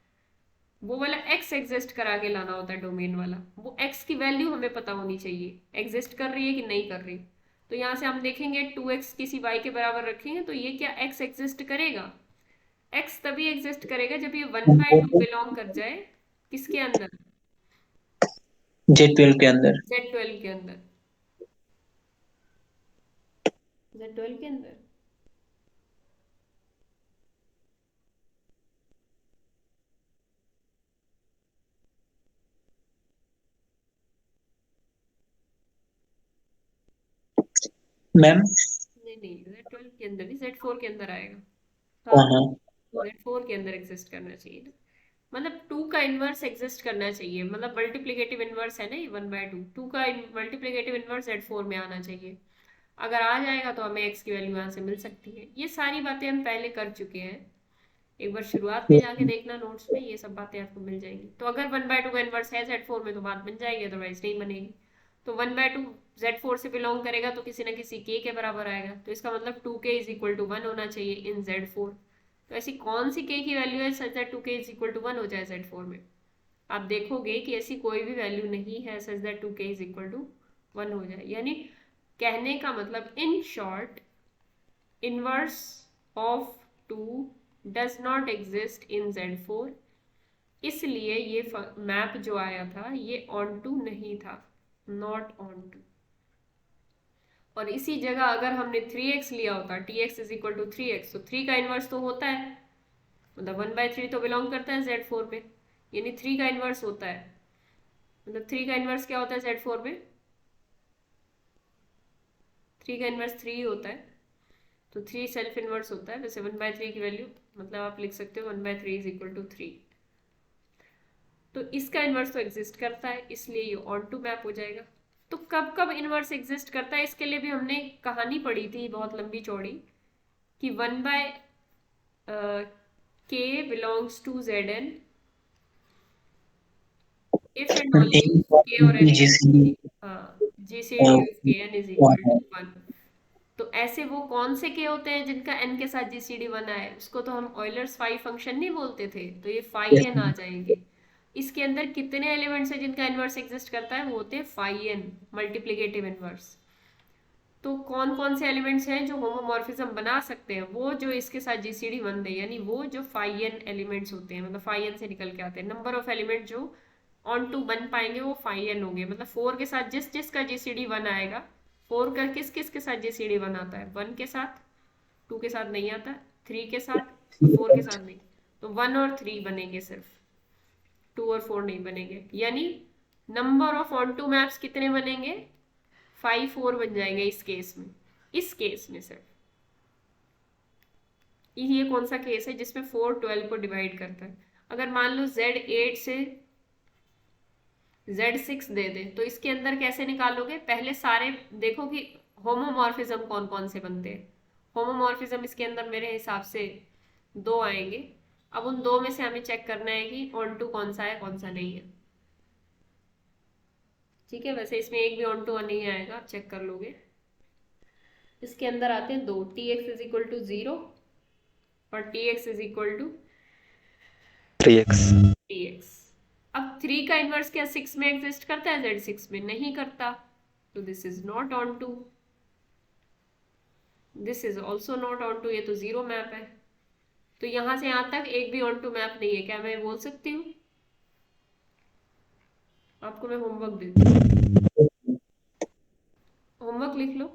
वो वाला x एग्जिस्ट करा के लाना होता है डोमेन वाला। वो x की वैल्यू हमें पता होनी चाहिए, एग्जिस्ट कर रही है कि नहीं कर रही। तो यहाँ से हम देखेंगे 2x किसी y के बराबर रखेंगे तो ये क्या x एग्जिस्ट करेगा? x तभी एग्जिस्ट करेगा जब ये 1/2 बिलोंग कर जाए किसके अंदर, Z12 के अंदर। z12 के अंदर, z12 के अंदर। मैम नहीं नहीं, z12 के अंदर नहीं, z4 के अंदर आएगा। हाँ हाँ, हाँ z4 के अंदर एग्जिस्ट करना चाहिए ना। मतलब 2 का इनवर्स एग्जिस्ट करना चाहिए, मतलब मल्टीप्लिकेटिव इनवर्स है ना ये 1/2, 2 का मल्टीप्लिकेटिव इनवर्स z4 में आना चाहिए। अगर आ जाएगा तो हमें x की वैल्यू यहाँ से मिल सकती है। ये सारी बातें हम पहले कर चुके हैं, एक बार शुरुआत में जाके देखना नोट्स में, ये सब बातें आपको मिल जाएंगी। तो अगर 1/2 का इनवर्स है z4 में तो बात बन जाएगी, अदरवाइज नहीं बनेगी। तो 1/2 z4 से बिलोंग करेगा तो किसी ना किसी k के बराबर आएगा। तो इसका मतलब 2k इज इक्वल टू 1 होना चाहिए इन z4। तो ऐसी कौन सी k की वैल्यू है such that 2k is equal to 1 हो जाए z4 में? आप देखोगे कि ऐसी कोई भी वैल्यू नहीं है such that 2k is equal to 1 हो जाए। यानी कहने का मतलब in short, inverse of 2 does not exist in z4, इसलिए ये मैप जो आया था ये ऑन टू नहीं था, नॉट ऑन टू। और इसी जगह अगर हमने 3x लिया होता, tx is equal to 3x, तो 3 का इनवर्स तो होता है, मतलब 1/3 तो बिलोंग करता है z4 में, यानी 3 का इनवर्स होता है। मतलब 3 का इनवर्स क्या होता है z4 में? 3 का इनवर्स 3 होता है, तो 3 सेल्फ इनवर्स होता है। वैसे 1/3 की वैल्यू मतलब आप लिख सकते हो 1/3 इज इक्वल टू 3। तो इसका इन्वर्स तो एग्जिस्ट करता है, इसलिए ये ऑन टू मैप हो जाएगा। तो कब कब इन्वर्स एग्जिस्ट करता है, इसके लिए भी हमने कहानी पढ़ी थी बहुत लंबी चौड़ी, कि 1/k belongs to Zn if and only k और n GCD GCD of kn is equal to 1। तो ऐसे वो कौन से के होते हैं जिनका n के साथ GCD 1 आए, उसको तो हम ऑयलर्स फाई फंक्शन नहीं बोलते थे, तो ये फाई n आ जाएंगे। इसके अंदर कितने एलिमेंट्स हैं जिनका इनवर्स एग्जिस्ट करता है, वो होते हैं फाई n मल्टीप्लिकेटिव इनवर्स। तो कौन कौन से एलिमेंट्स हैं जो होमोमॉर्फिज्म बना सकते हैं, वो जो इसके साथ GCD 1 दे, यानी वो जो फाई n एलिमेंट्स होते हैं, मतलब फाई n से निकल के आते हैं, नंबर ऑफ एलिमेंट जो ऑन टू बन पाएंगे वो फाई n होंगे। मतलब 4 के साथ जिस जिसका GCD 1 आएगा, 4 का किस किस के साथ GCD 1 आता है, 1 के साथ, 2 के साथ नहीं आता, 3 के साथ, 4 के साथ नहीं, तो 1 और 3 बनेंगे सिर्फ, 2 और 4 नहीं बनेंगे। यानी number of onto maps कितने बनेंगे, 5 4 बन जाएंगे इस केस में, इस केस में सिर्फ। ये कौन सा केस है जिसमें 4 12 को डिवाइड करता है। अगर मान लो Z8 से Z6 दे दे, तो इसके अंदर कैसे निकालोगे, पहले सारे देखो कि होमोमॉर्फिज्म कौन कौन से बनते हैं। होमोमॉर्फिज्म इसके अंदर मेरे हिसाब से 2 आएंगे। अब उन 2 में से हमें चेक करना है कि ऑन टू कौन सा है कौन सा नहीं है। ठीक है, वैसे इसमें एक भी ऑन टू नहीं आएगा, आप चेक कर लोगे। इसके अंदर आते हैं 2, Tx इज इक्वल टू 0 और Tx is equal to 3x। Tx। अब 3 का इनवर्स क्या 6 में एग्जिस्ट करता है, Z6 में नहीं करता, तो this is not onto, this is also not onto, ये तो 0 मैप है। तो यहां से यहां तक एक भी ऑन टू मैप नहीं है, क्या मैं बोल सकती हूँ। आपको मैं होमवर्क देती हूँ, होमवर्क लिख लो,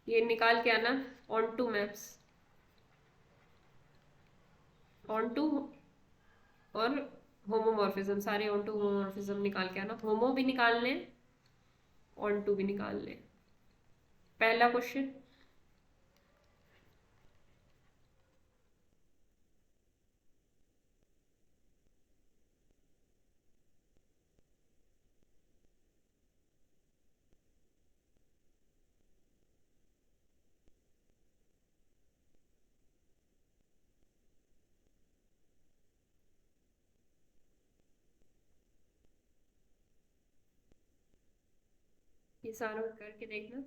ये निकाल के आना onto maps, onto और होमोमॉर्फिज्म, सारे ऑन टू होमोमॉर्फिज्म निकाल के आना। होमो भी निकाल लें, ऑन टू भी निकाल लें। पहला क्वेश्चन, ये सारा करके देखना।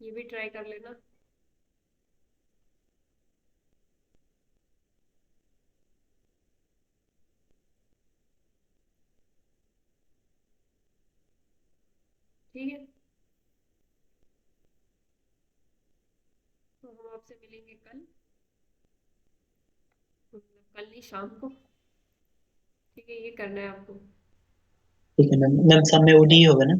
ये भी ट्राई कर लेना। ठीक है, तो हम आपसे मिलेंगे कल, मतलब कल नहीं शाम को। ठीक है, ये करना है आपको। ठीक है मैम, मैम सामने OD होगा ना?